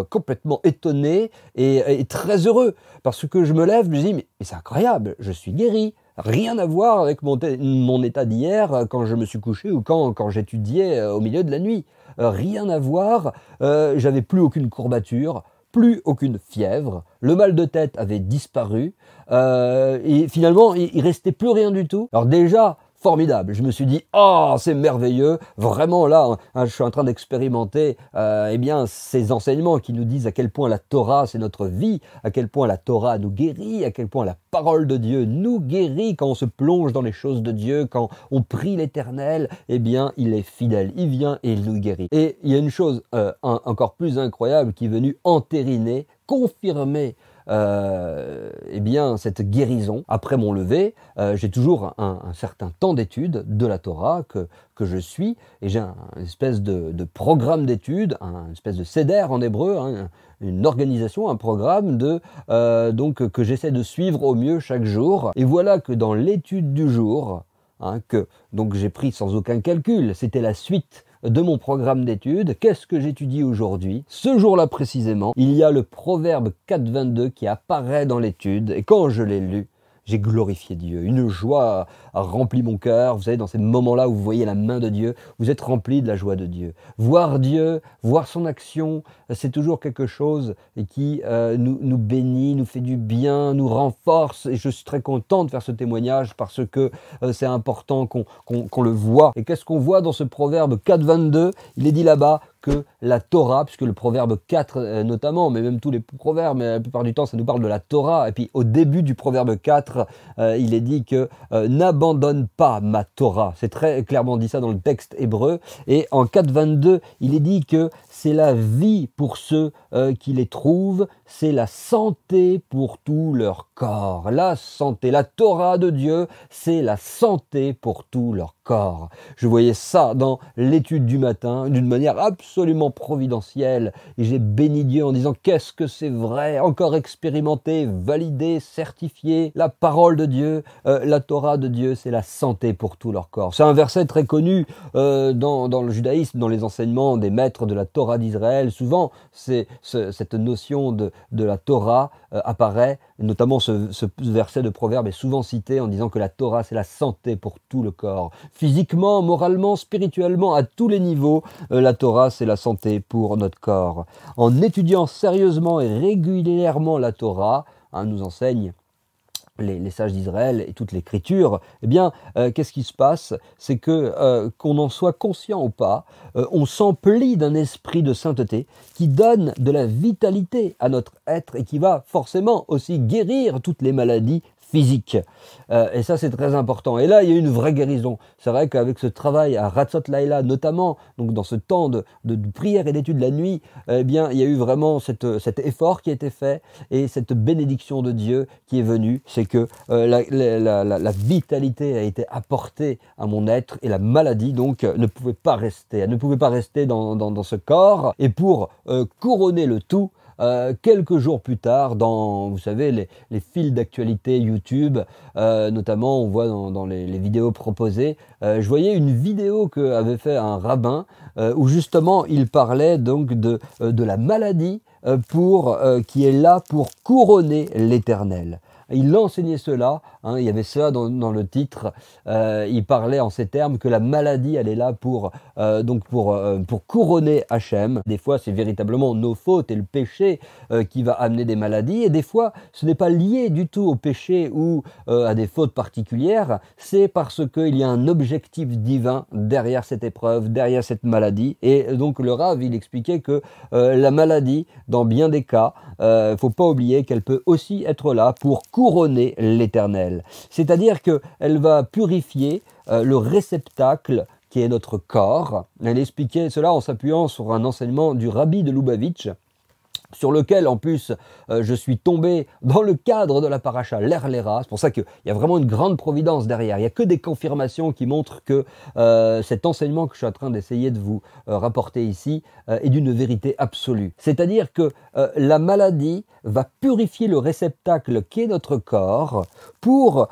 Speaker 1: complètement étonné et très heureux parce que je me lève, je me dis mais c'est incroyable, je suis guéri. Rien à voir avec mon état d'hier quand je me suis couché ou quand j'étudiais au milieu de la nuit. Rien à voir, j'avais plus aucune courbature, plus aucune fièvre, le mal de tête avait disparu et finalement il restait plus rien du tout. Alors déjà, formidable. Je me suis dit, oh, c'est merveilleux. Vraiment, là, je suis en train d'expérimenter eh bien, ces enseignements qui nous disent à quel point la Torah, c'est notre vie, à quel point la Torah nous guérit, à quel point la parole de Dieu nous guérit quand on se plonge dans les choses de Dieu, quand on prie l'Éternel, eh bien, il est fidèle. Il vient et il nous guérit. Et il y a une chose encore plus incroyable qui est venue entériner, confirmer eh bien, cette guérison. Après mon lever, j'ai toujours un certain temps d'étude de la Torah que je suis, et j'ai une espèce de programme d'études, une espèce de seder en hébreu, hein, une organisation, un programme donc que j'essaie de suivre au mieux chaque jour. Et voilà que dans l'étude du jour, hein, que donc j'ai pris sans aucun calcul, c'était la suite de mon programme d'études. Qu'est-ce que j'étudie aujourd'hui? Ce jour-là précisément, il y a le Proverbe 4.22 qui apparaît dans l'étude, et quand je l'ai lu, j'ai glorifié Dieu. Une joie a rempli mon cœur. Vous savez, dans ces moments-là où vous voyez la main de Dieu, vous êtes rempli de la joie de Dieu. Voir Dieu, voir son action, c'est toujours quelque chose qui nous bénit, nous fait du bien, nous renforce. Et je suis très content de faire ce témoignage parce que c'est important qu'on le voit. Et qu'est-ce qu'on voit dans ce Proverbe 4.22? Il est dit là-bas que la Torah, puisque le Proverbe 4 notamment, mais même tous les proverbes, mais la plupart du temps, ça nous parle de la Torah. Et puis au début du Proverbe 4, il est dit que n'abandonne pas ma Torah. C'est très clairement dit ça dans le texte hébreu. Et en 4.22, il est dit que c'est la vie pour ceux qui les trouvent, c'est la santé pour tout leur corps. La santé, la Torah de Dieu, c'est la santé pour tout leur corps. Je voyais ça dans l'étude du matin d'une manière absolument providentielle et j'ai béni Dieu en disant qu'est-ce que c'est vrai, encore expérimenté, validé, certifié, la parole de Dieu, la Torah de Dieu, c'est la santé pour tout leur corps. C'est un verset très connu dans le judaïsme, dans les enseignements des maîtres de la Torah d'Israël. Souvent, cette notion de la Torah apparaît, notamment ce verset de Proverbe est souvent cité en disant que la Torah c'est la santé pour tout le corps. Physiquement, moralement, spirituellement, à tous les niveaux, la Torah c'est la santé pour notre corps. En étudiant sérieusement et régulièrement la Torah, nous enseigne les sages d'Israël et toute l'écriture, eh bien, qu'est-ce qui se passe? C'est que, qu'on en soit conscient ou pas, on s'emplit d'un esprit de sainteté qui donne de la vitalité à notre être et qui va forcément aussi guérir toutes les maladies physique. Et ça, c'est très important. Et là, il y a une vraie guérison. C'est vrai qu'avec ce travail à Ratzot Laïla, notamment, donc dans ce temps de prière et d'étude la nuit, eh bien, il y a eu vraiment cet effort qui a été fait et cette bénédiction de Dieu qui est venue. C'est que la vitalité a été apportée à mon être et la maladie, donc, ne pouvait pas rester. Elle ne pouvait pas rester dans ce corps. Et pour couronner le tout, quelques jours plus tard, dans, vous savez, les fils d'actualité YouTube, notamment on voit dans les vidéos proposées, je voyais une vidéo qu'avait fait un rabbin où justement il parlait donc de la maladie qui est là pour couronner l'Éternel. il enseignait cela, hein, il y avait ça dans le titre, il parlait en ces termes que la maladie, elle est là pour couronner Hachem. Des fois, c'est véritablement nos fautes et le péché qui va amener des maladies, et des fois, ce n'est pas lié du tout au péché ou à des fautes particulières, c'est parce qu'il y a un objectif divin derrière cette épreuve, derrière cette maladie. Et donc le Rav, il expliquait que la maladie, dans bien des cas, faut pas oublier qu'elle peut aussi être là pour couronner l'Éternel. C'est-à-dire qu'elle va purifier le réceptacle qui est notre corps. Elle expliquait cela en s'appuyant sur un enseignement du Rabbi de Lubavitch, sur lequel, en plus, je suis tombé dans le cadre de la paracha l'Erlera. C'est pour ça qu'il y a vraiment une grande providence derrière. Il n'y a que des confirmations qui montrent que cet enseignement que je suis en train d'essayer de vous rapporter ici est d'une vérité absolue. C'est-à-dire que la maladie va purifier le réceptacle qui est notre corps pour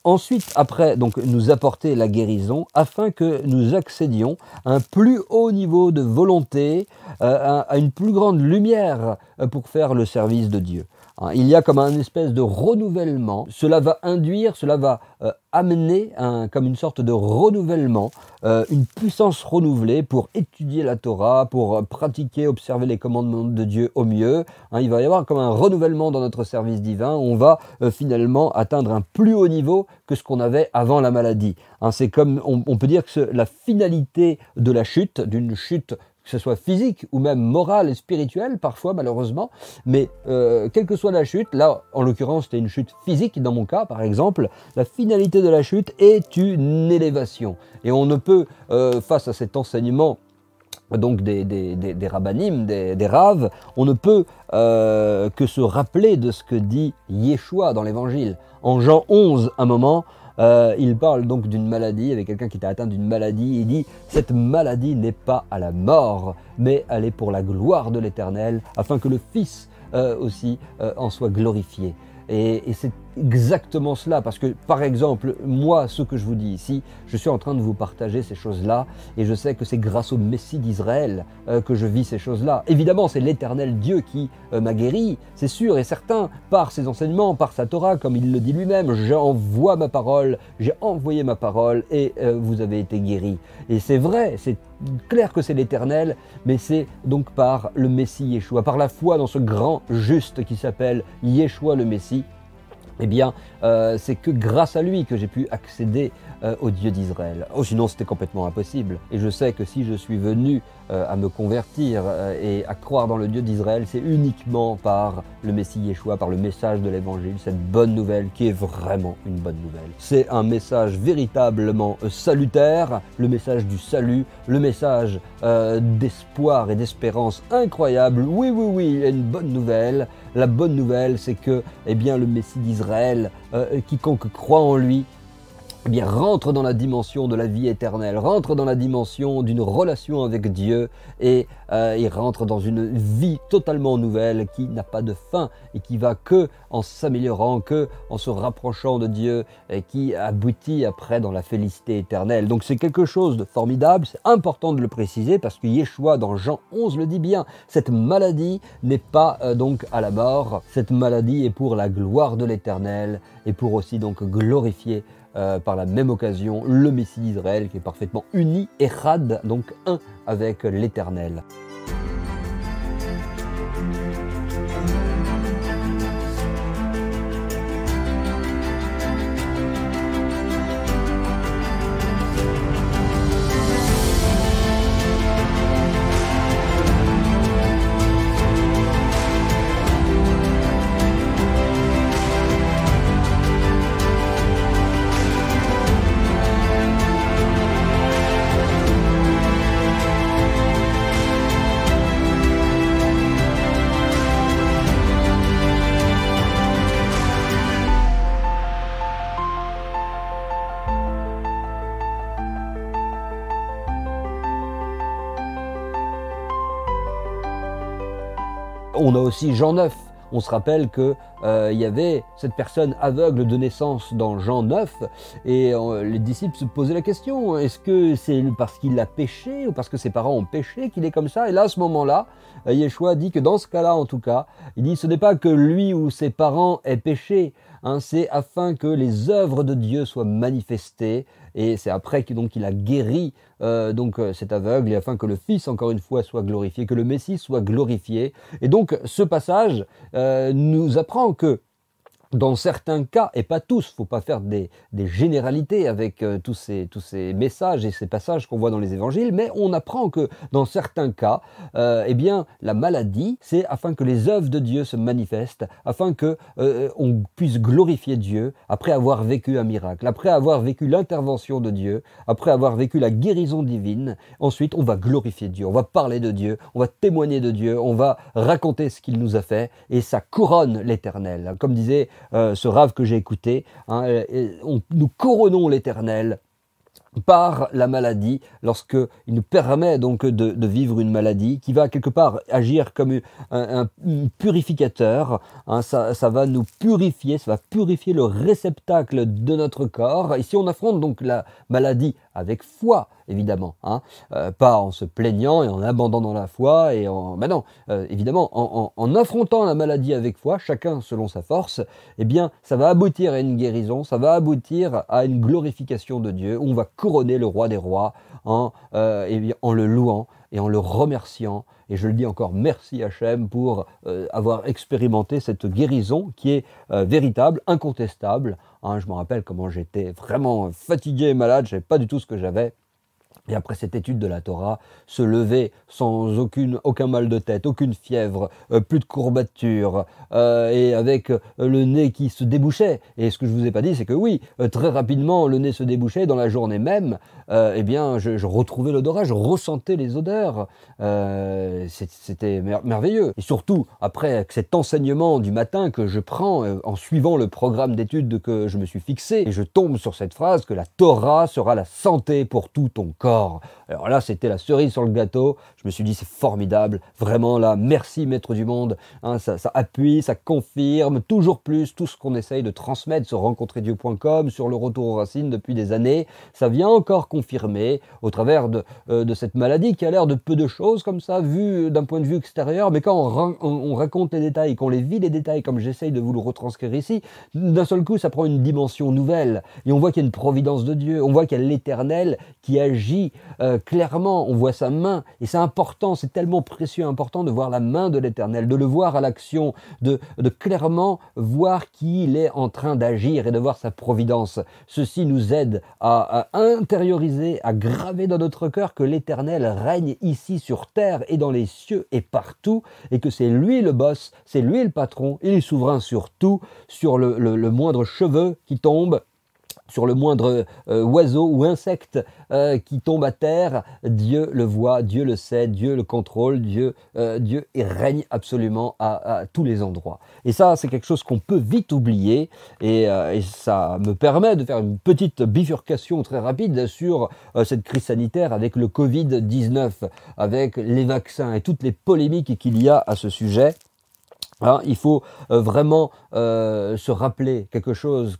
Speaker 1: ensuite, après, donc, nous apporter la guérison afin que nous accédions à un plus haut niveau de volonté, à une plus grande lumière pour faire le service de Dieu. Il y a comme un espèce de renouvellement. Cela va induire, cela va amener comme une sorte de renouvellement, une puissance renouvelée pour étudier la Torah, pour pratiquer, observer les commandements de Dieu au mieux. Il va y avoir comme un renouvellement dans notre service divin. On va finalement atteindre un plus haut niveau que ce qu'on avait avant la maladie. C'est comme, on peut dire que la finalité de la chute, d'une chute, que ce soit physique ou même morale et spirituelle, parfois malheureusement, mais quelle que soit la chute, là en l'occurrence c'était une chute physique dans mon cas par exemple, la finalité de la chute est une élévation. Et on ne peut, face à cet enseignement donc des rabbanim, des raves, on ne peut que se rappeler de ce que dit Yeshua dans l'évangile. En Jean 11, un moment, il parle donc d'une maladie, avec quelqu'un qui était atteint d'une maladie. Il dit « Cette maladie n'est pas à la mort, mais elle est pour la gloire de l'Éternel, afin que le Fils aussi en soit glorifié. » Et c'est exactement cela, parce que par exemple, moi, ce que je vous dis ici, je suis en train de vous partager ces choses-là, et je sais que c'est grâce au Messie d'Israël que je vis ces choses-là. Évidemment, c'est l'Éternel Dieu qui m'a guéri, c'est sûr et certain, par ses enseignements, par sa Torah, comme il le dit lui-même, j'envoie ma parole, j'ai envoyé ma parole, et vous avez été guéris. Et c'est vrai, c'est clair que c'est l'Éternel, mais c'est donc par le Messie Yeshua, par la foi dans ce grand juste qui s'appelle Yeshua le Messie. Eh bien, c'est que grâce à lui que j'ai pu accéder au Dieu d'Israël. Oh, sinon, c'était complètement impossible. Et je sais que si je suis venu à me convertir et à croire dans le Dieu d'Israël, c'est uniquement par le Messie Yeshua, par le message de l'Évangile, cette bonne nouvelle qui est vraiment une bonne nouvelle. C'est un message véritablement salutaire, le message du salut, le message d'espoir et d'espérance incroyable. Oui, oui, oui, il y a une bonne nouvelle. La bonne nouvelle, c'est que eh bien, le Messie d'Israël, quiconque croit en lui, eh bien, rentre dans la dimension de la vie éternelle, rentre dans la dimension d'une relation avec Dieu et il rentre dans une vie totalement nouvelle qui n'a pas de fin et qui va que en s'améliorant, que en se rapprochant de Dieu et qui aboutit après dans la félicité éternelle. Donc c'est quelque chose de formidable, c'est important de le préciser parce que Yeshua dans Jean 11 le dit bien, cette maladie n'est pas donc à la mort, cette maladie est pour la gloire de l'Éternel et pour aussi donc glorifier par la même occasion le Messie d'Israël qui est parfaitement uni, Echad, donc un avec l'Éternel. On a aussi Jean 9, On se rappelle que il y avait cette personne aveugle de naissance dans Jean 9 et les disciples se posaient la question, est-ce que c'est parce qu'il a péché ou parce que ses parents ont péché qu'il est comme ça? Et là, à ce moment-là, Yeshua dit que dans ce cas-là, en tout cas, il dit ce n'est pas que lui ou ses parents aient péché, hein, c'est afin que les œuvres de Dieu soient manifestées. Et c'est après qu'il a guéri cet aveugle, et afin que le Fils, encore une fois, soit glorifié, que le Messie soit glorifié. Et donc, ce passage nous apprend que dans certains cas, et pas tous, il ne faut pas faire des généralités avec tous ces messages et ces passages qu'on voit dans les évangiles, mais on apprend que dans certains cas, eh bien, la maladie, c'est afin que les œuvres de Dieu se manifestent, afin que on puisse glorifier Dieu après avoir vécu un miracle, après avoir vécu l'intervention de Dieu, après avoir vécu la guérison divine. Ensuite, on va glorifier Dieu, on va parler de Dieu, on va témoigner de Dieu, on va raconter ce qu'il nous a fait, et ça couronne l'Éternel. Comme disait ce rave que j'ai écouté, hein, nous couronnons l'Éternel par la maladie, lorsqu'il nous permet donc de vivre une maladie qui va quelque part agir comme un purificateur, hein, ça va nous purifier, ça va purifier le réceptacle de notre corps. Et si on affronte donc la maladie avec foi, évidemment, hein, pas en se plaignant et en abandonnant la foi, et évidemment, en affrontant la maladie avec foi, chacun selon sa force, eh bien, ça va aboutir à une guérison, ça va aboutir à une glorification de Dieu, où on va couronner le roi des rois en le louant et en le remerciant. Et je le dis encore, merci Hachem pour avoir expérimenté cette guérison qui est véritable, incontestable. Hein, je me rappelle comment j'étais vraiment fatigué et malade, je ne savais pas du tout ce que j'avais. Et après cette étude de la Torah, se lever sans aucun mal de tête, aucune fièvre, plus de courbatures, et avec le nez qui se débouchait. Et ce que je vous ai pas dit, c'est que oui, très rapidement, le nez se débouchait. Dans la journée même, eh bien, je retrouvais l'odorat, je ressentais les odeurs. C'était merveilleux. Et surtout, après cet enseignement du matin que je prends en suivant le programme d'études que je me suis fixé, et je tombe sur cette phrase que la Torah sera la santé pour tout ton corps. Alors là, c'était la cerise sur le gâteau. Je me suis dit, c'est formidable. Vraiment, là, merci Maître du Monde. Hein, ça appuie, ça confirme toujours plus tout ce qu'on essaye de transmettre sur rencontreddieu.com, sur le retour aux racines depuis des années. Ça vient encore confirmer au travers de cette maladie qui a l'air de peu de choses comme ça, vu d'un point de vue extérieur. Mais quand on raconte les détails, qu'on les vit les détails, comme j'essaye de vous le retranscrire ici, d'un seul coup, ça prend une dimension nouvelle. Et on voit qu'il y a une providence de Dieu. On voit qu'il y a l'Éternel qui agit clairement, on voit sa main, et c'est important, c'est tellement précieux, important de voir la main de l'Éternel, de le voir à l'action, de clairement voir qu'il est en train d'agir et de voir sa providence. Ceci nous aide à intérioriser, à graver dans notre cœur que l'Éternel règne ici sur terre et dans les cieux et partout, et que c'est lui le boss, c'est lui le patron, il est souverain sur tout, sur le moindre cheveu qui tombe, sur le moindre oiseau ou insecte qui tombe à terre, Dieu le voit, Dieu le sait, Dieu le contrôle, Dieu règne absolument à tous les endroits. Et ça, c'est quelque chose qu'on peut vite oublier, et ça me permet de faire une petite bifurcation très rapide sur cette crise sanitaire avec le Covid-19, avec les vaccins et toutes les polémiques qu'il y a à ce sujet. Hein, il faut vraiment se rappeler quelque chose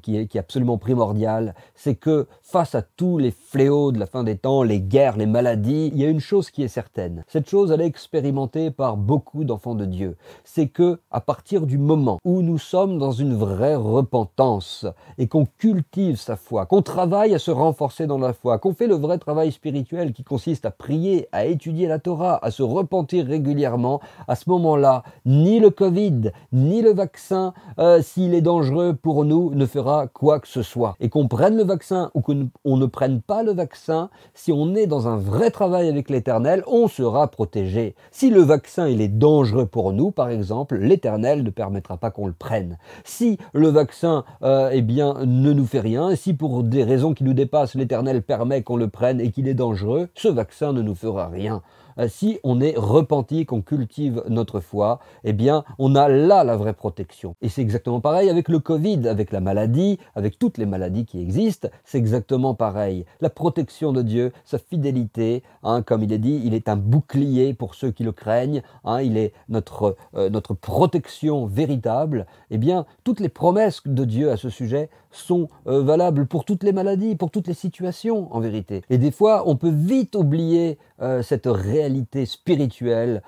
Speaker 1: qui est absolument primordial, c'est que face à tous les fléaux de la fin des temps, les guerres, les maladies, il y a une chose qui est certaine. Cette chose, elle est expérimentée par beaucoup d'enfants de Dieu. C'est que à partir du moment où nous sommes dans une vraie repentance et qu'on cultive sa foi, qu'on travaille à se renforcer dans la foi, qu'on fait le vrai travail spirituel qui consiste à prier, à étudier la Torah, à se repentir régulièrement, à ce moment-là, ni le Covid, ni le vaccin, s'il est dangereux pour nous, ne fera quoi que ce soit. Et qu'on prenne le vaccin ou qu'on ne prenne pas le vaccin, si on est dans un vrai travail avec l'Éternel, on sera protégé. Si le vaccin il est dangereux pour nous, par exemple, l'Éternel ne permettra pas qu'on le prenne. Si le vaccin ne nous fait rien, si pour des raisons qui nous dépassent, l'Éternel permet qu'on le prenne et qu'il est dangereux, ce vaccin ne nous fera rien. si on est repenti, qu'on cultive notre foi, eh bien, on a là la vraie protection. Et c'est exactement pareil avec le Covid, avec la maladie, avec toutes les maladies qui existent, c'est exactement pareil. La protection de Dieu, sa fidélité, comme il est dit, il est un bouclier pour ceux qui le craignent, il est notre protection véritable. Eh bien, toutes les promesses de Dieu à ce sujet sont valables pour toutes les maladies, pour toutes les situations en vérité. Et des fois, on peut vite oublier cette réalité spirituelle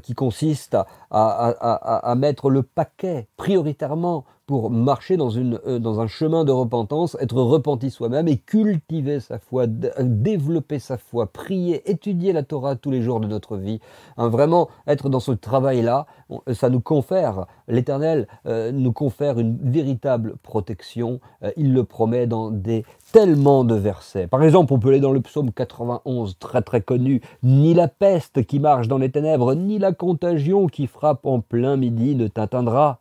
Speaker 1: qui consiste à mettre le paquet prioritairement pour marcher dans un chemin de repentance, être repenti soi-même et cultiver sa foi, développer sa foi, prier, étudier la Torah tous les jours de notre vie. Vraiment être dans ce travail-là, ça nous confère, l'Éternel nous confère une véritable protection. Il le promet dans tellement de versets. Par exemple, on peut aller dans le psaume 91, très très connu. « Ni la peste qui marche dans les ténèbres, ni la contagion qui frappe en plein midi ne t'atteindra.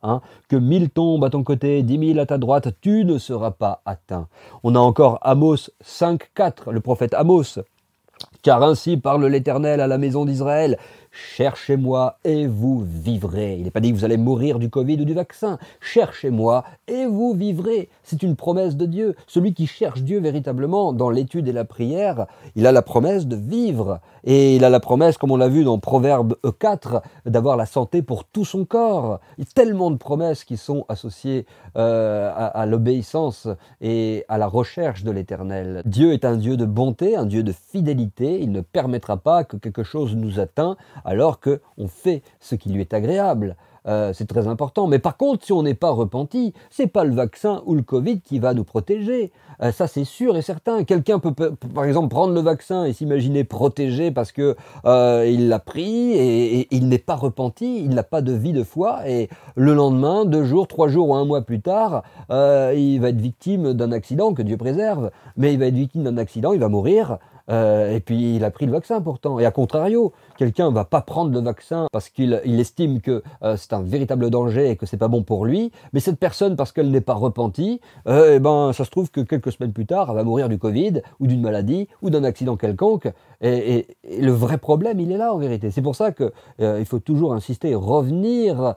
Speaker 1: Que 1000 tombent à ton côté, 10 000 à ta droite, tu ne seras pas atteint. » On a encore Amos 5,4, le prophète Amos. « Car ainsi parle l'Éternel à la maison d'Israël. Cherchez-moi et vous vivrez. » Il n'est pas dit que vous allez mourir du Covid ou du vaccin. Cherchez-moi et vous vivrez. C'est une promesse de Dieu. Celui qui cherche Dieu véritablement dans l'étude et la prière, il a la promesse de vivre. Et il a la promesse, comme on l'a vu dans Proverbe 4, d'avoir la santé pour tout son corps. Il y a tellement de promesses qui sont associées à l'obéissance et à la recherche de l'Éternel. Dieu est un Dieu de bonté, un Dieu de fidélité. Il ne permettra pas que quelque chose nous atteigne alors qu'on fait ce qui lui est agréable. C'est très important. Mais par contre, si on n'est pas repenti, c'est pas le vaccin ou le Covid qui va nous protéger. Ça, c'est sûr et certain. Quelqu'un peut, par exemple, prendre le vaccin et s'imaginer protégé parce que il l'a pris et il n'est pas repenti, il n'a pas de vie de foi. Et le lendemain, 2 jours, 3 jours ou 1 mois plus tard, il va être victime d'un accident, que Dieu préserve. Mais il va être victime d'un accident, il va mourir. Et puis il a pris le vaccin pourtant. Et à contrario, quelqu'un ne va pas prendre le vaccin parce qu'il estime que c'est un véritable danger et que c'est pas bon pour lui. Mais cette personne, parce qu'elle n'est pas repentie, ça se trouve que quelques semaines plus tard, elle va mourir du Covid ou d'une maladie ou d'un accident quelconque. Et le vrai problème, il est là en vérité. C'est pour ça que il faut toujours insister, revenir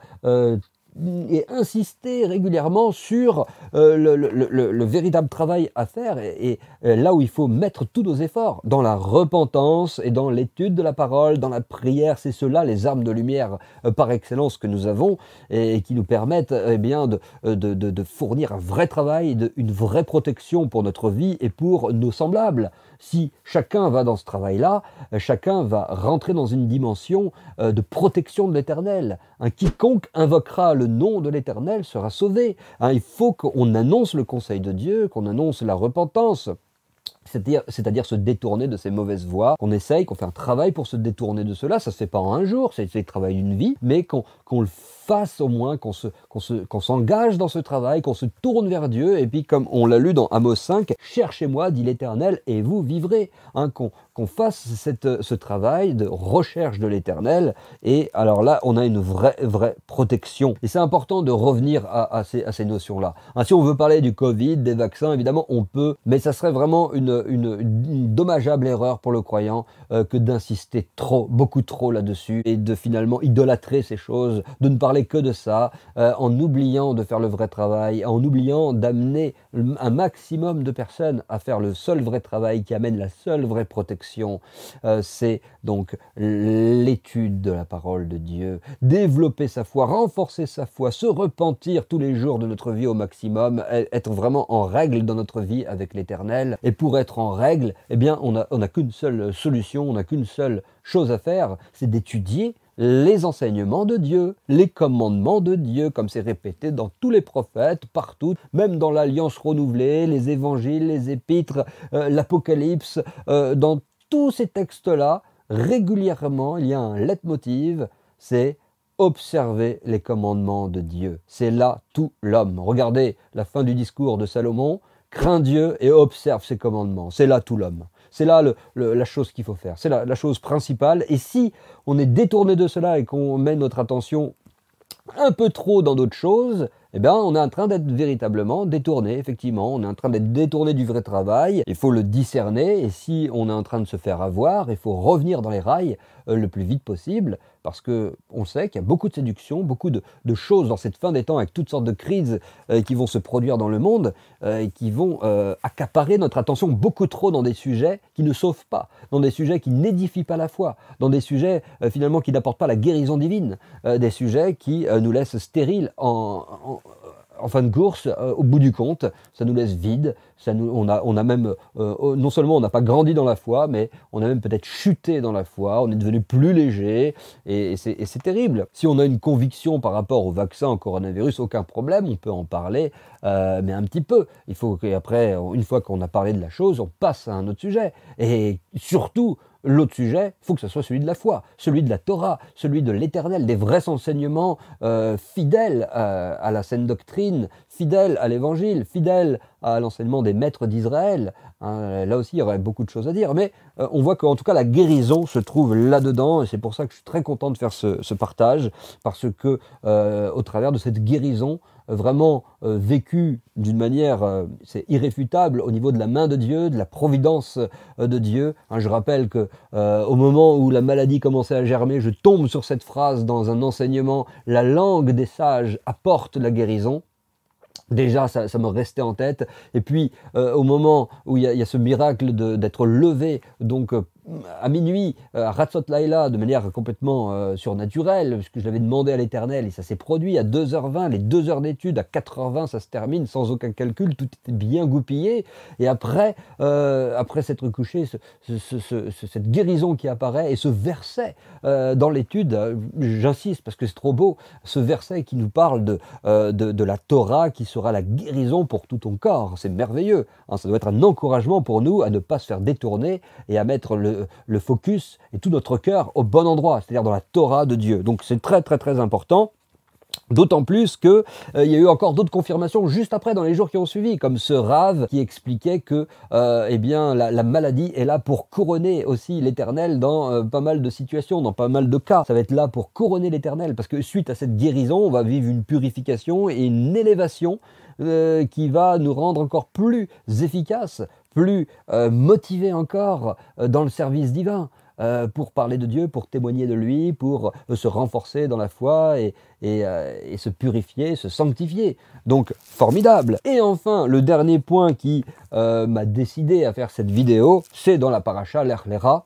Speaker 1: et insister régulièrement sur le véritable travail à faire et là où il faut mettre tous nos efforts, dans la repentance et dans l'étude de la parole, dans la prière. C'est cela les armes de lumière par excellence que nous avons et qui nous permettent de fournir un vrai travail, une vraie protection pour notre vie et pour nos semblables. Si chacun va dans ce travail-là, chacun va rentrer dans une dimension de protection de l'Éternel. Quiconque invoquera le nom de l'Éternel sera sauvé. Il faut qu'on annonce le conseil de Dieu, qu'on annonce la repentance. C'est-à-dire se détourner de ces mauvaises voies, qu'on essaye, qu'on fait un travail pour se détourner de cela. Ça ne se fait pas en un jour, c'est le travail d'une vie, mais qu'on le fasse au moins, qu'on s'engage dans ce travail, qu'on se tourne vers Dieu, et puis comme on l'a lu dans Amos 5, « Cherchez-moi, dit l'Éternel, et vous vivrez ». Qu'on fasse ce travail de recherche de l'Éternel, et alors là, on a une vraie protection. Et c'est important de revenir à ces notions-là. Si on veut parler du Covid, des vaccins, évidemment, on peut, mais ça serait vraiment une dommageable erreur pour le croyant que d'insister beaucoup trop là-dessus, et de finalement idolâtrer ces choses, de ne parler que de ça, en oubliant de faire le vrai travail, en oubliant d'amener un maximum de personnes à faire le seul vrai travail qui amène la seule vraie protection. C'est donc l'étude de la parole de Dieu, développer sa foi, renforcer sa foi, se repentir tous les jours de notre vie au maximum, être vraiment en règle dans notre vie avec l'Éternel. Et pour être en règle, eh bien, on n'a qu'une seule solution, on n'a qu'une seule chose à faire, c'est d'étudier les enseignements de Dieu, les commandements de Dieu, comme c'est répété dans tous les prophètes, partout, même dans l'Alliance renouvelée, les évangiles, les épîtres, l'Apocalypse, dans tous ces textes-là, régulièrement, il y a un leitmotiv, c'est observer les commandements de Dieu. C'est là tout l'homme. Regardez la fin du discours de Salomon, crains Dieu et observe ses commandements. C'est là tout l'homme. C'est là la chose qu'il faut faire. C'est la chose principale. Et si on est détourné de cela et qu'on met notre attention un peu trop dans d'autres choses, eh bien, on est en train d'être véritablement détourné, effectivement. On est en train d'être détourné du vrai travail. Il faut le discerner. Et si on est en train de se faire avoir, il faut revenir dans les rails le plus vite possible. Parce qu'on sait qu'il y a beaucoup de séduction, beaucoup de choses dans cette fin des temps, avec toutes sortes de crises qui vont se produire dans le monde, et qui vont accaparer notre attention beaucoup trop dans des sujets qui ne sauvent pas, dans des sujets qui n'édifient pas la foi, dans des sujets finalement qui n'apportent pas la guérison divine, des sujets qui nous laissent stériles en fin de course, au bout du compte. Ça nous laisse vide, on a même, non seulement on n'a pas grandi dans la foi, mais on a même peut-être chuté dans la foi, on est devenu plus léger, et c'est terrible. Si on a une conviction par rapport au vaccin, au coronavirus, aucun problème, on peut en parler, mais un petit peu. Il faut qu'après, une fois qu'on a parlé de la chose, on passe à un autre sujet. Et surtout, l'autre sujet, il faut que ce soit celui de la foi, celui de la Torah, celui de l'Éternel, des vrais enseignements fidèles à la saine doctrine, fidèles à l'Évangile, fidèles à l'enseignement des maîtres d'Israël. Là aussi, il y aurait beaucoup de choses à dire, mais on voit qu'en tout cas, la guérison se trouve là-dedans, et c'est pour ça que je suis très content de faire ce partage, parce que au travers de cette guérison, vraiment vécue d'une manière, c'est irréfutable au niveau de la main de Dieu, de la providence de Dieu. Je rappelle que au moment où la maladie commençait à germer, je tombe sur cette phrase dans un enseignement: la langue des sages apporte la guérison. Déjà, ça me restait en tête. Et puis, au moment où il y a ce miracle d'être levé, donc à minuit, à Ratzot Laïla, de manière complètement surnaturelle, puisque je l'avais demandé à l'Éternel, et ça s'est produit à 2h20, les 2 heures d'études, à 4h20, ça se termine sans aucun calcul, tout était bien goupillé. Et après s'être couché, cette guérison qui apparaît, et ce verset dans l'étude, j'insiste parce que c'est trop beau, ce verset qui nous parle de la Torah qui sera la guérison pour tout ton corps. C'est merveilleux. Ça doit être un encouragement pour nous à ne pas se faire détourner et à mettre le focus et tout notre cœur au bon endroit, c'est-à-dire dans la Torah de Dieu. Donc c'est très très très important. D'autant plus qu'il y a eu encore d'autres confirmations juste après, dans les jours qui ont suivi, comme ce Rav qui expliquait que eh bien, la maladie est là pour couronner aussi l'Éternel dans pas mal de situations, dans pas mal de cas. Ça va être là pour couronner l'Éternel, parce que suite à cette guérison, on va vivre une purification et une élévation qui va nous rendre encore plus efficaces, plus motivés encore dans le service divin. Pour parler de Dieu, pour témoigner de lui, pour se renforcer dans la foi et se purifier, se sanctifier. Donc, formidable. Et enfin, le dernier point qui m'a décidé à faire cette vidéo, c'est dans la paracha Lech Lecha.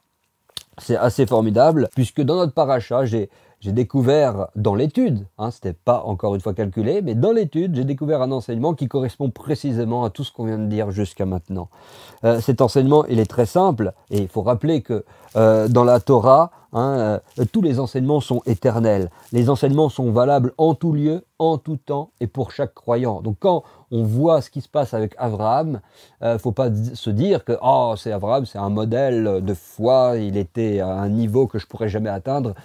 Speaker 1: C'est assez formidable, puisque dans notre paracha, j'ai découvert dans l'étude, c'était pas encore une fois calculé, mais dans l'étude, j'ai découvert un enseignement qui correspond précisément à tout ce qu'on vient de dire jusqu'à maintenant. Cet enseignement, il est très simple, et il faut rappeler que dans la Torah, tous les enseignements sont éternels. Les enseignements sont valables en tout lieu, en tout temps et pour chaque croyant. Donc quand on voit ce qui se passe avec Abraham, faut pas se dire que c'est Abraham, c'est un modèle de foi, il était à un niveau que je pourrais jamais atteindre,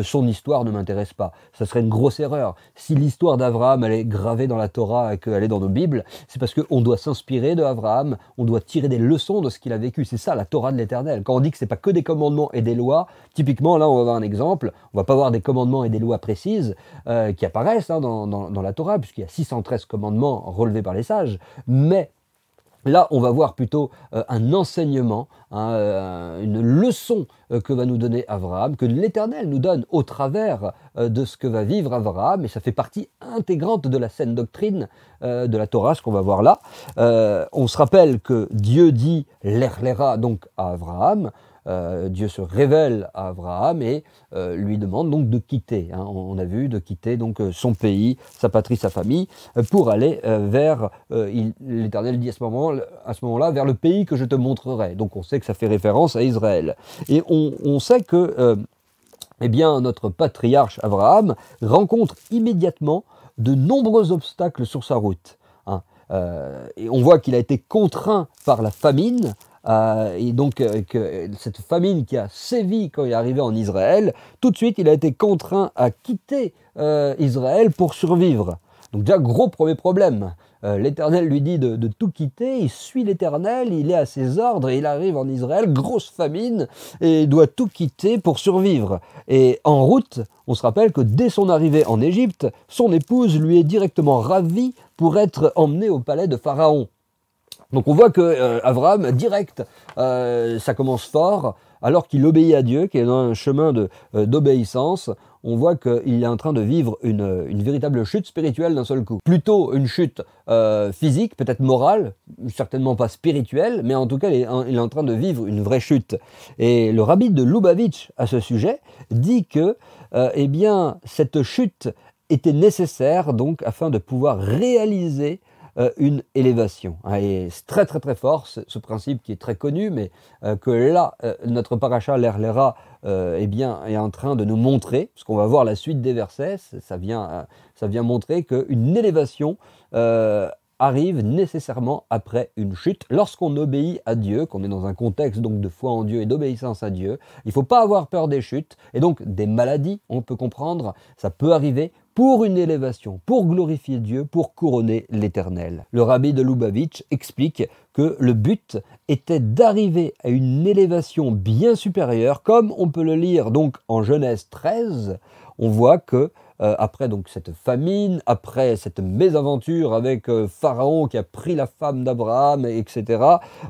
Speaker 1: son histoire ne m'intéresse pas. Ça serait une grosse erreur. Si l'histoire d'Abraham elle est gravée dans la Torah et qu'elle est dans nos Bibles, c'est parce qu'on doit s'inspirer de Abraham, on doit tirer des leçons de ce qu'il a vécu. C'est ça la Torah de l'Éternel. Quand on dit que c'est pas que des commandements et des lois, typiquement là on va avoir un exemple, on va pas avoir des commandements et des lois précises qui apparaissent dans la Torah, puisqu'il y a 613 commandements relevés par les sages, mais là, on va voir plutôt un enseignement, une leçon que va nous donner Abraham, que l'Éternel nous donne au travers de ce que va vivre Abraham, et ça fait partie intégrante de la saine doctrine de la Torah, ce qu'on va voir là. On se rappelle que Dieu dit « Lech Lecha » donc à Abraham. Dieu se révèle à Abraham et lui demande donc de quitter, on a vu, de quitter donc son pays, sa patrie, sa famille, pour aller vers, l'Éternel dit à ce moment-là, vers le pays que je te montrerai. Donc on sait que ça fait référence à Israël. Et on sait que eh bien, notre patriarche Abraham rencontre immédiatement de nombreux obstacles sur sa route. Et on voit qu'il a été contraint par la famine, et donc que cette famine qui a sévi quand il est arrivé en Israël, tout de suite il a été contraint à quitter Israël pour survivre. Donc déjà, gros premier problème. l'Éternel lui dit de tout quitter, il suit l'Éternel, il est à ses ordres, et il arrive en Israël, grosse famine, et il doit tout quitter pour survivre. Et en route, on se rappelle que dès son arrivée en Égypte, son épouse lui est directement ravie pour être emmenée au palais de Pharaon. Donc on voit que Abraham, direct, ça commence fort, alors qu'il obéit à Dieu, qu'il est dans un chemin d'obéissance. On voit qu'il est en train de vivre une véritable chute spirituelle d'un seul coup. Plutôt une chute physique, peut-être morale, certainement pas spirituelle, mais en tout cas, il est en train de vivre une vraie chute. Et le rabbi de Lubavitch, à ce sujet, dit que eh bien, cette chute était nécessaire donc afin de pouvoir réaliser une élévation. Et c'est très très très fort ce principe qui est très connu, mais que là, notre paracha l'Erlera eh bien, est en train de nous montrer, parce qu'on va voir la suite des versets, ça vient montrer qu'une élévation arrive nécessairement après une chute. Lorsqu'on obéit à Dieu, qu'on est dans un contexte donc de foi en Dieu et d'obéissance à Dieu, il ne faut pas avoir peur des chutes, et donc des maladies, on peut comprendre, ça peut arriver pour une élévation, pour glorifier Dieu, pour couronner l'Éternel. Le rabbi de Lubavitch explique que le but était d'arriver à une élévation bien supérieure, comme on peut le lire donc en Genèse 13, on voit que après donc cette famine, après cette mésaventure avec Pharaon qui a pris la femme d'Abraham, etc.,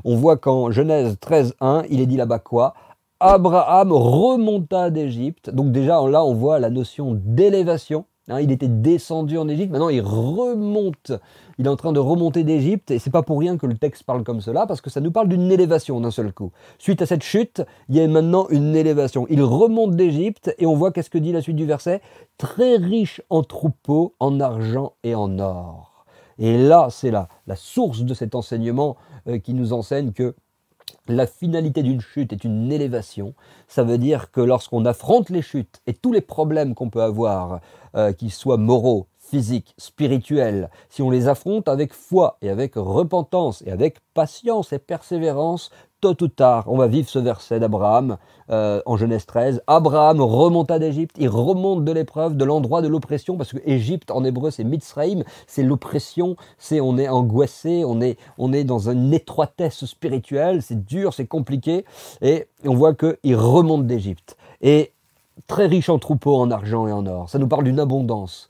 Speaker 1: on voit qu'en Genèse 13.1, il est dit là-bas quoi ? Abraham remonta d'Égypte. Donc déjà là on voit la notion d'élévation. Il était descendu en Égypte, maintenant il remonte, il est en train de remonter d'Égypte, et c'est pas pour rien que le texte parle comme cela, parce que ça nous parle d'une élévation d'un seul coup. Suite à cette chute, il y a maintenant une élévation. Il remonte d'Égypte, et on voit qu'est-ce que dit la suite du verset ? Très riche en troupeaux, en argent et en or. Et là, c'est la source de cet enseignement qui nous enseigne que la finalité d'une chute est une élévation. Ça veut dire que lorsqu'on affronte les chutes et tous les problèmes qu'on peut avoir, qu'ils soient moraux, physiques, spirituels, si on les affronte avec foi et avec repentance et avec patience et persévérance, tôt ou tard, on va vivre ce verset d'Abraham en Genèse 13. Abraham remonta d'Égypte, il remonte de l'épreuve, de l'endroit de l'oppression, parce que Égypte en hébreu c'est Mitzraïm, c'est l'oppression, on est angoissé, on est dans une étroitesse spirituelle, c'est dur, c'est compliqué, et on voit qu'il remonte d'Égypte. Et très riche en troupeaux, en argent et en or. Ça nous parle d'une abondance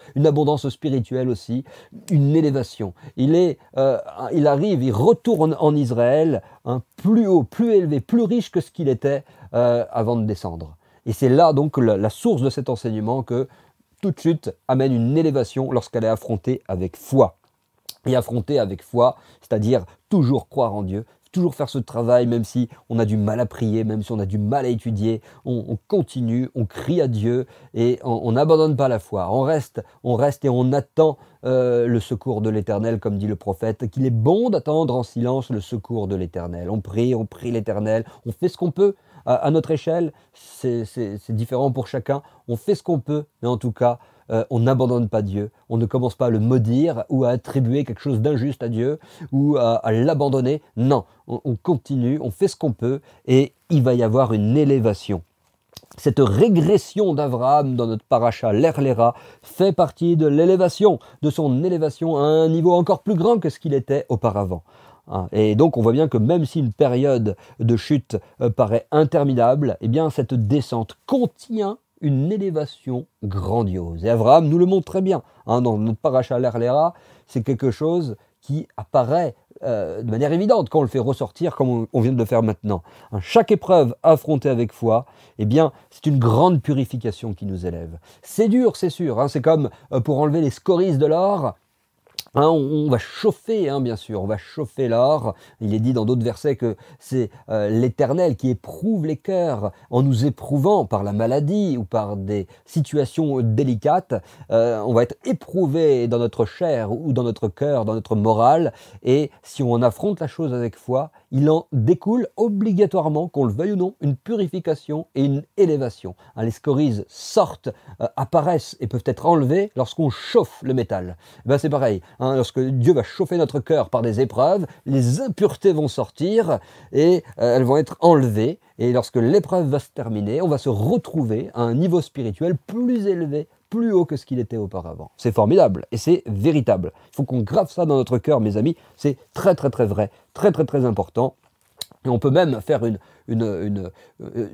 Speaker 1: spirituelle aussi, une élévation. Il arrive, il retourne en Israël plus haut, plus élevé, plus riche que ce qu'il était avant de descendre. Et c'est là donc la source de cet enseignement que toute chute amène une élévation lorsqu'elle est affrontée avec foi. Et affrontée avec foi, c'est-à-dire toujours croire en Dieu, toujours faire ce travail, même si on a du mal à prier, même si on a du mal à étudier, on continue, on crie à Dieu et on n'abandonne pas la foi. On reste et on attend le secours de l'Éternel, comme dit le prophète, qu'il est bon d'attendre en silence le secours de l'Éternel. On prie l'Éternel, on fait ce qu'on peut à notre échelle, c'est différent pour chacun, on fait ce qu'on peut, mais en tout cas, on n'abandonne pas Dieu, on ne commence pas à le maudire ou à attribuer quelque chose d'injuste à Dieu ou à l'abandonner. Non, on continue, on fait ce qu'on peut et il va y avoir une élévation. Cette régression d'Abraham dans notre paracha l'Erlera fait partie de l'élévation, de son élévation à un niveau encore plus grand que ce qu'il était auparavant. Et donc on voit bien que même si une période de chute paraît interminable, eh bien cette descente contient une élévation grandiose. Et Abraham nous le montre très bien. Dans notre paracha l'Erlera, c'est quelque chose qui apparaît de manière évidente quand on le fait ressortir comme on vient de le faire maintenant. Chaque épreuve affrontée avec foi, eh bien, c'est une grande purification qui nous élève. C'est dur, c'est sûr. C'est comme pour enlever les scories de l'or. On va chauffer, bien sûr, on va chauffer l'or. Il est dit dans d'autres versets que c'est l'Éternel qui éprouve les cœurs en nous éprouvant par la maladie ou par des situations délicates. On va être éprouvé dans notre chair ou dans notre cœur, dans notre morale. Et si on affronte la chose avec foi, il en découle obligatoirement, qu'on le veuille ou non, une purification et une élévation. Les scories sortent, apparaissent et peuvent être enlevées lorsqu'on chauffe le métal. C'est pareil. Lorsque Dieu va chauffer notre cœur par des épreuves, les impuretés vont sortir et elles vont être enlevées. Et lorsque l'épreuve va se terminer, on va se retrouver à un niveau spirituel plus élevé, plus haut que ce qu'il était auparavant. C'est formidable et c'est véritable. Il faut qu'on grave ça dans notre cœur, mes amis. C'est très très très vrai, très très très important. Et on peut même faire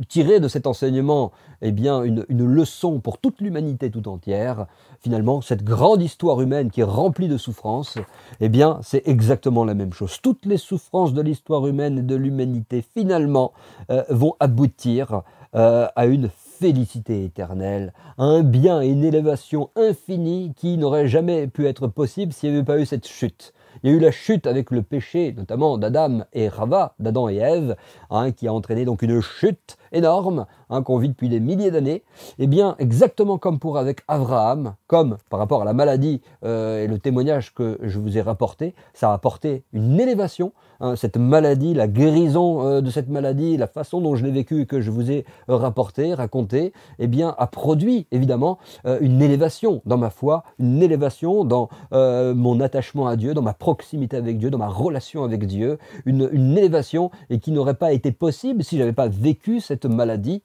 Speaker 1: tirer de cet enseignement eh bien, une leçon pour toute l'humanité tout entière. Finalement, cette grande histoire humaine qui est remplie de souffrances, eh bien, c'est exactement la même chose. Toutes les souffrances de l'histoire humaine et de l'humanité, finalement, vont aboutir à une félicité éternelle, à un bien et une élévation infinie qui n'aurait jamais pu être possible s'il n'y avait pas eu cette chute. Il y a eu la chute avec le péché, notamment d'Adam et Rava, d'Adam et Ève, qui a entraîné donc une chute énorme qu'on vit depuis des milliers d'années. Et bien, exactement comme pour avec Abraham, comme par rapport à la maladie et le témoignage que je vous ai rapporté, ça a apporté une élévation. Cette maladie, la guérison de cette maladie, la façon dont je l'ai vécue et que je vous ai raconté, eh bien, a produit évidemment une élévation dans ma foi, une élévation dans mon attachement à Dieu, dans ma proximité avec Dieu, dans ma relation avec Dieu, une élévation et qui n'aurait pas été possible si je n'avais pas vécu cette maladie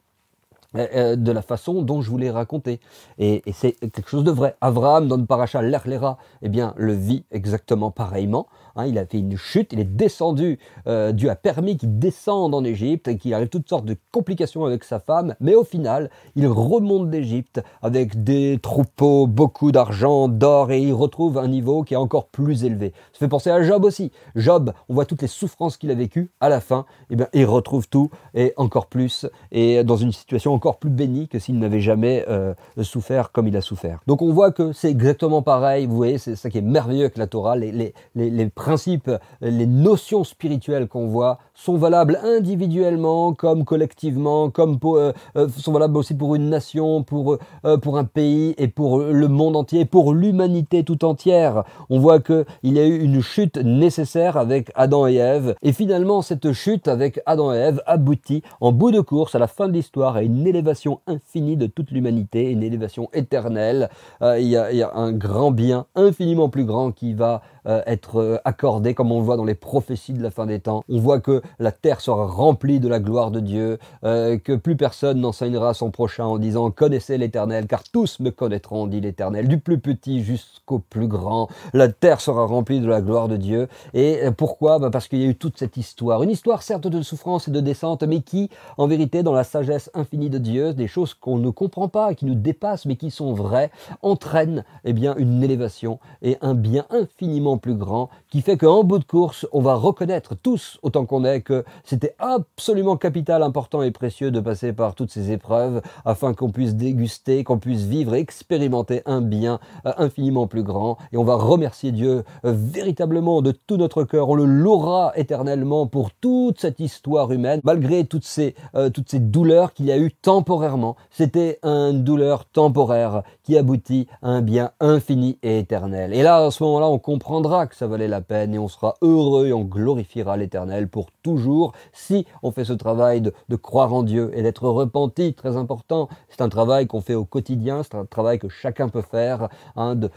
Speaker 1: de la façon dont je vous l'ai raconté. Et c'est quelque chose de vrai. Abraham, dans le paracha Lech Lecha, eh bien, le vit exactement pareillement. Il a fait une chute, il est descendu, Dieu a permis qu'il descende en Égypte et qu'il arrive toutes sortes de complications avec sa femme, mais au final, il remonte d'Égypte avec des troupeaux, beaucoup d'argent, d'or, et il retrouve un niveau qui est encore plus élevé. Ça fait penser à Job aussi. Job, on voit toutes les souffrances qu'il a vécues, à la fin, eh bien, il retrouve tout, et encore plus, et dans une situation encore plus bénie que s'il n'avait jamais souffert comme il a souffert. Donc on voit que c'est exactement pareil, vous voyez, c'est ça qui est merveilleux avec la Torah, les principes, les notions spirituelles qu'on voit sont valables individuellement comme collectivement, comme sont valables aussi pour une nation, pour un pays et pour le monde entier, pour l'humanité tout entière. On voit qu'il y a eu une chute nécessaire avec Adam et Ève, et finalement cette chute avec Adam et Ève aboutit en bout de course à la fin de l'histoire à une élévation infinie de toute l'humanité, une élévation éternelle. Il y a un grand bien infiniment plus grand qui va être accordé, comme on le voit dans les prophéties de la fin des temps. On voit que la terre sera remplie de la gloire de Dieu, que plus personne n'enseignera à son prochain en disant « Connaissez l'Éternel, car tous me connaîtront, dit l'Éternel, du plus petit jusqu'au plus grand. » La terre sera remplie de la gloire de Dieu. Et pourquoi ? Parce qu'il y a eu toute cette histoire. Une histoire certes de souffrance et de descente, mais qui, en vérité, dans la sagesse infinie de Dieu, des choses qu'on ne comprend pas, qui nous dépassent, mais qui sont vraies, entraînent eh bien, une élévation et un bien infiniment plus grand, qui fait qu'en bout de course, on va reconnaître tous, autant qu'on est, que c'était absolument capital, important et précieux de passer par toutes ces épreuves, afin qu'on puisse déguster, qu'on puisse vivre et expérimenter un bien infiniment plus grand. Et on va remercier Dieu véritablement de tout notre cœur. On le louera éternellement pour toute cette histoire humaine, malgré toutes ces douleurs qu'il y a eu temporairement. C'était une douleur temporaire qui aboutit à un bien infini et éternel. Et là, à ce moment-là, on comprendra que ça valait la peine et on sera heureux et on glorifiera l'Éternel pour toujours si on fait ce travail de croire en Dieu et d'être repenti, très important. C'est un travail qu'on fait au quotidien, c'est un travail que chacun peut faire,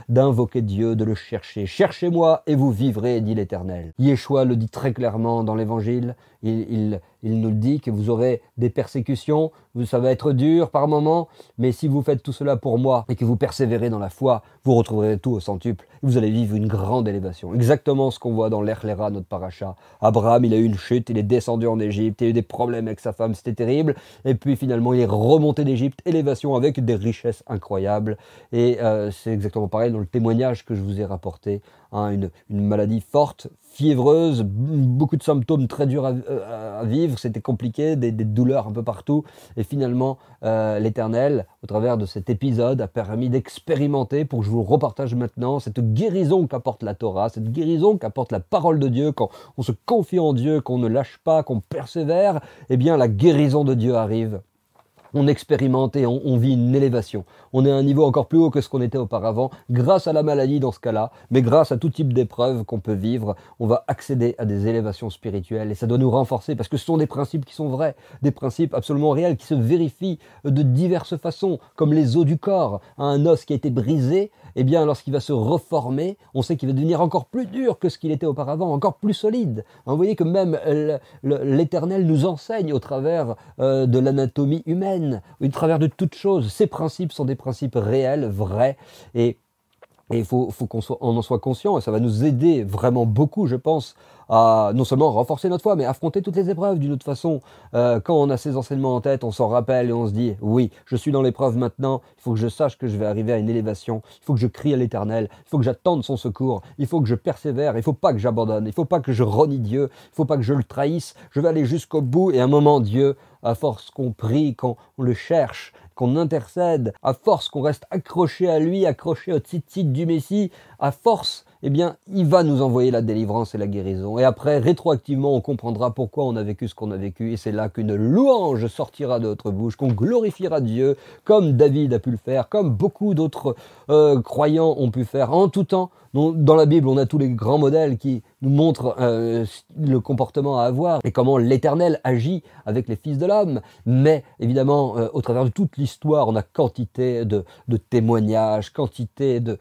Speaker 1: d'invoquer Dieu, de le chercher. Cherchez-moi et vous vivrez, dit l'Éternel. Yeshua le dit très clairement dans l'Évangile. Il nous le dit que vous aurez des persécutions, ça va être dur par moments, mais si vous faites tout cela pour moi et que vous persévérez dans la foi, vous retrouverez tout au centuple. Vous allez vivre une grande élévation. Exactement ce qu'on voit dans Lech Lecha, notre paracha. Abraham, il a eu une chute, il est descendu en Égypte, il a eu des problèmes avec sa femme, c'était terrible. Et puis finalement, il est remonté d'Égypte, élévation avec des richesses incroyables. Et c'est exactement pareil dans le témoignage que je vous ai rapporté. Une maladie forte, fiévreuse, beaucoup de symptômes très durs à vivre, c'était compliqué, des douleurs un peu partout. Et finalement, l'Éternel, au travers de cet épisode, a permis d'expérimenter, pour que je vous le repartage maintenant, cette guérison qu'apporte la Torah, cette guérison qu'apporte la parole de Dieu. Quand on se confie en Dieu, qu'on ne lâche pas, qu'on persévère, eh bien la guérison de Dieu arrive. On expérimente et on vit une élévation. On est à un niveau encore plus haut que ce qu'on était auparavant, grâce à la maladie dans ce cas-là, mais grâce à tout type d'épreuves qu'on peut vivre, on va accéder à des élévations spirituelles et ça doit nous renforcer parce que ce sont des principes qui sont vrais, des principes absolument réels qui se vérifient de diverses façons, comme les os du corps. Un os qui a été brisé, eh bien lorsqu'il va se reformer, on sait qu'il va devenir encore plus dur que ce qu'il était auparavant, encore plus solide. Vous voyez que même l'Éternel nous enseigne au travers de l'anatomie humaine. humaine, au travers de toute chose. Ces principes sont des principes réels, vrais, et il faut qu'on en soit conscient, et ça va nous aider vraiment beaucoup, je pense, à non seulement renforcer notre foi, mais affronter toutes les épreuves d'une autre façon. Quand on a ces enseignements en tête, on s'en rappelle et on se dit, oui, je suis dans l'épreuve maintenant, il faut que je sache que je vais arriver à une élévation, il faut que je crie à l'Éternel, il faut que j'attende son secours, il faut que je persévère, il ne faut pas que j'abandonne, il ne faut pas que je renie Dieu, il ne faut pas que je le trahisse, je vais aller jusqu'au bout, et à un moment, Dieu, à force qu'on prie, qu'on le cherche, qu'on intercède, à force qu'on reste accroché à lui, accroché au tzitzit du Messie, à force, eh bien, il va nous envoyer la délivrance et la guérison. Et après, rétroactivement, on comprendra pourquoi on a vécu ce qu'on a vécu. Et c'est là qu'une louange sortira de notre bouche, qu'on glorifiera Dieu, comme David a pu le faire, comme beaucoup d'autres croyants ont pu faire en tout temps. Dans la Bible, on a tous les grands modèles qui nous montrent le comportement à avoir et comment l'Éternel agit avec les fils de l'homme. Mais évidemment, au travers de toute l'histoire, on a quantité de témoignages, quantité de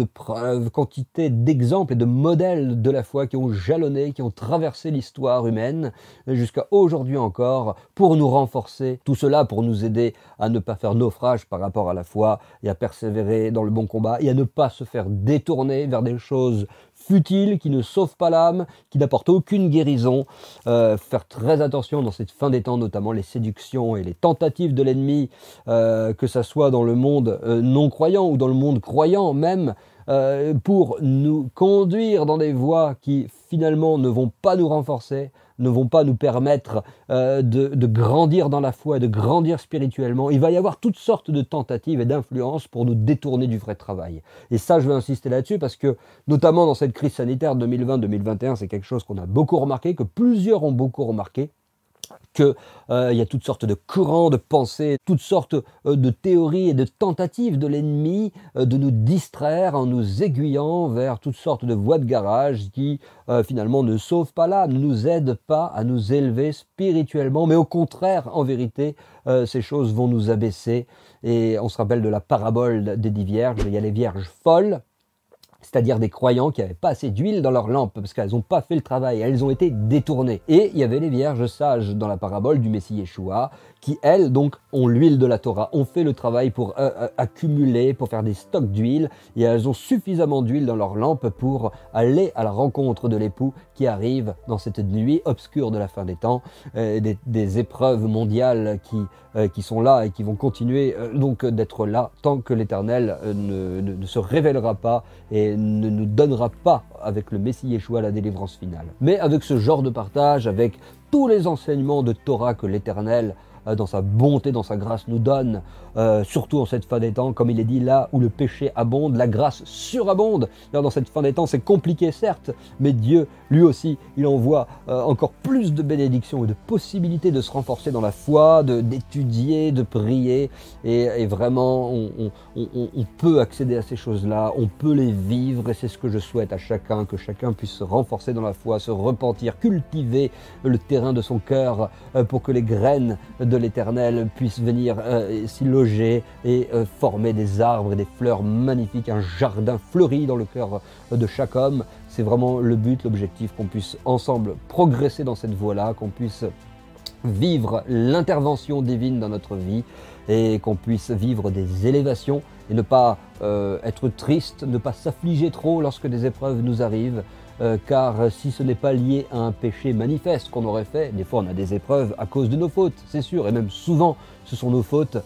Speaker 1: preuves, quantité d'exemples et de modèles de la foi qui ont jalonné, qui ont traversé l'histoire humaine jusqu'à aujourd'hui encore pour nous renforcer. Tout cela pour nous aider à ne pas faire naufrage par rapport à la foi et à persévérer dans le bon combat et à ne pas se faire détourner vers des choses futiles qui ne sauvent pas l'âme, qui n'apportent aucune guérison. Faire très attention dans cette fin des temps, notamment les séductions et les tentatives de l'ennemi, que ça soit dans le monde non croyant ou dans le monde croyant même, pour nous conduire dans des voies qui finalement ne vont pas nous renforcer, ne vont pas nous permettre de grandir dans la foi et de grandir spirituellement. Il va y avoir toutes sortes de tentatives et d'influences pour nous détourner du vrai travail. Et ça, je vais insister là-dessus parce que, notamment dans cette crise sanitaire 2020-2021, c'est quelque chose qu'on a beaucoup remarqué, que plusieurs ont beaucoup remarqué, qu'il y a toutes sortes de courants de pensée, toutes sortes de théories et de tentatives de l'ennemi de nous distraire en nous aiguillant vers toutes sortes de voies de garage qui finalement ne sauvent pas l'âme, ne nous aident pas à nous élever spirituellement, mais au contraire, en vérité, ces choses vont nous abaisser. Et on se rappelle de la parabole des 10 vierges, il y a les vierges folles, c'est-à-dire des croyants qui n'avaient pas assez d'huile dans leur lampe parce qu'elles n'ont pas fait le travail, elles ont été détournées. Et il y avait les vierges sages dans la parabole du Messie Yeshua qui, elles, donc, ont l'huile de la Torah, ont fait le travail pour accumuler, pour faire des stocks d'huile, et elles ont suffisamment d'huile dans leur lampe pour aller à la rencontre de l'époux qui arrive dans cette nuit obscure de la fin des temps, des épreuves mondiales qui sont là et qui vont continuer donc d'être là tant que l'Éternel ne se révélera pas et ne nous donnera pas avec le Messie Yeshua la délivrance finale. Mais avec ce genre de partage, avec tous les enseignements de Torah que l'Éternel dans sa bonté, dans sa grâce nous donne, surtout en cette fin des temps, comme il est dit, là où le péché abonde, la grâce surabonde. Alors, dans cette fin des temps, c'est compliqué certes, mais Dieu, lui aussi, il envoie encore plus de bénédictions et de possibilités de se renforcer dans la foi, d'étudier, de prier, et vraiment, on peut accéder à ces choses-là, on peut les vivre, et c'est ce que je souhaite à chacun, que chacun puisse se renforcer dans la foi, se repentir, cultiver le terrain de son cœur, pour que les graines de l'Éternel puissent venir s'y loger et former des arbres et des fleurs magnifiques, un jardin fleuri dans le cœur de chaque homme. C'est vraiment le but, l'objectif, qu'on puisse ensemble progresser dans cette voie-là, qu'on puisse vivre l'intervention divine dans notre vie et qu'on puisse vivre des élévations et ne pas être triste, ne pas s'affliger trop lorsque des épreuves nous arrivent. Car si ce n'est pas lié à un péché manifeste qu'on aurait fait, des fois on a des épreuves à cause de nos fautes, c'est sûr, et même souvent ce sont nos fautes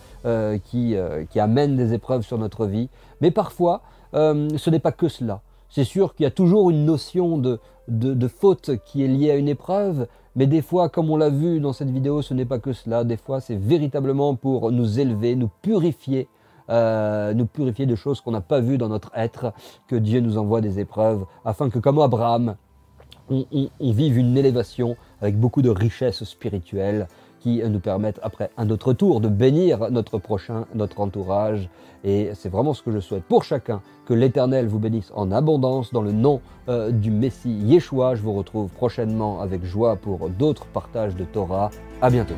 Speaker 1: qui amènent des épreuves sur notre vie, mais parfois ce n'est pas que cela. C'est sûr qu'il y a toujours une notion de faute qui est liée à une épreuve, mais des fois, comme on l'a vu dans cette vidéo, ce n'est pas que cela, des fois c'est véritablement pour nous élever, nous purifier de choses qu'on n'a pas vues dans notre être, que Dieu nous envoie des épreuves, afin que comme Abraham, on vive une élévation avec beaucoup de richesses spirituelles qui nous permettent après à notre tour de bénir notre prochain, notre entourage. Et c'est vraiment ce que je souhaite pour chacun, que l'Éternel vous bénisse en abondance dans le nom du Messie Yeshua. Je vous retrouve prochainement avec joie pour d'autres partages de Torah. À bientôt.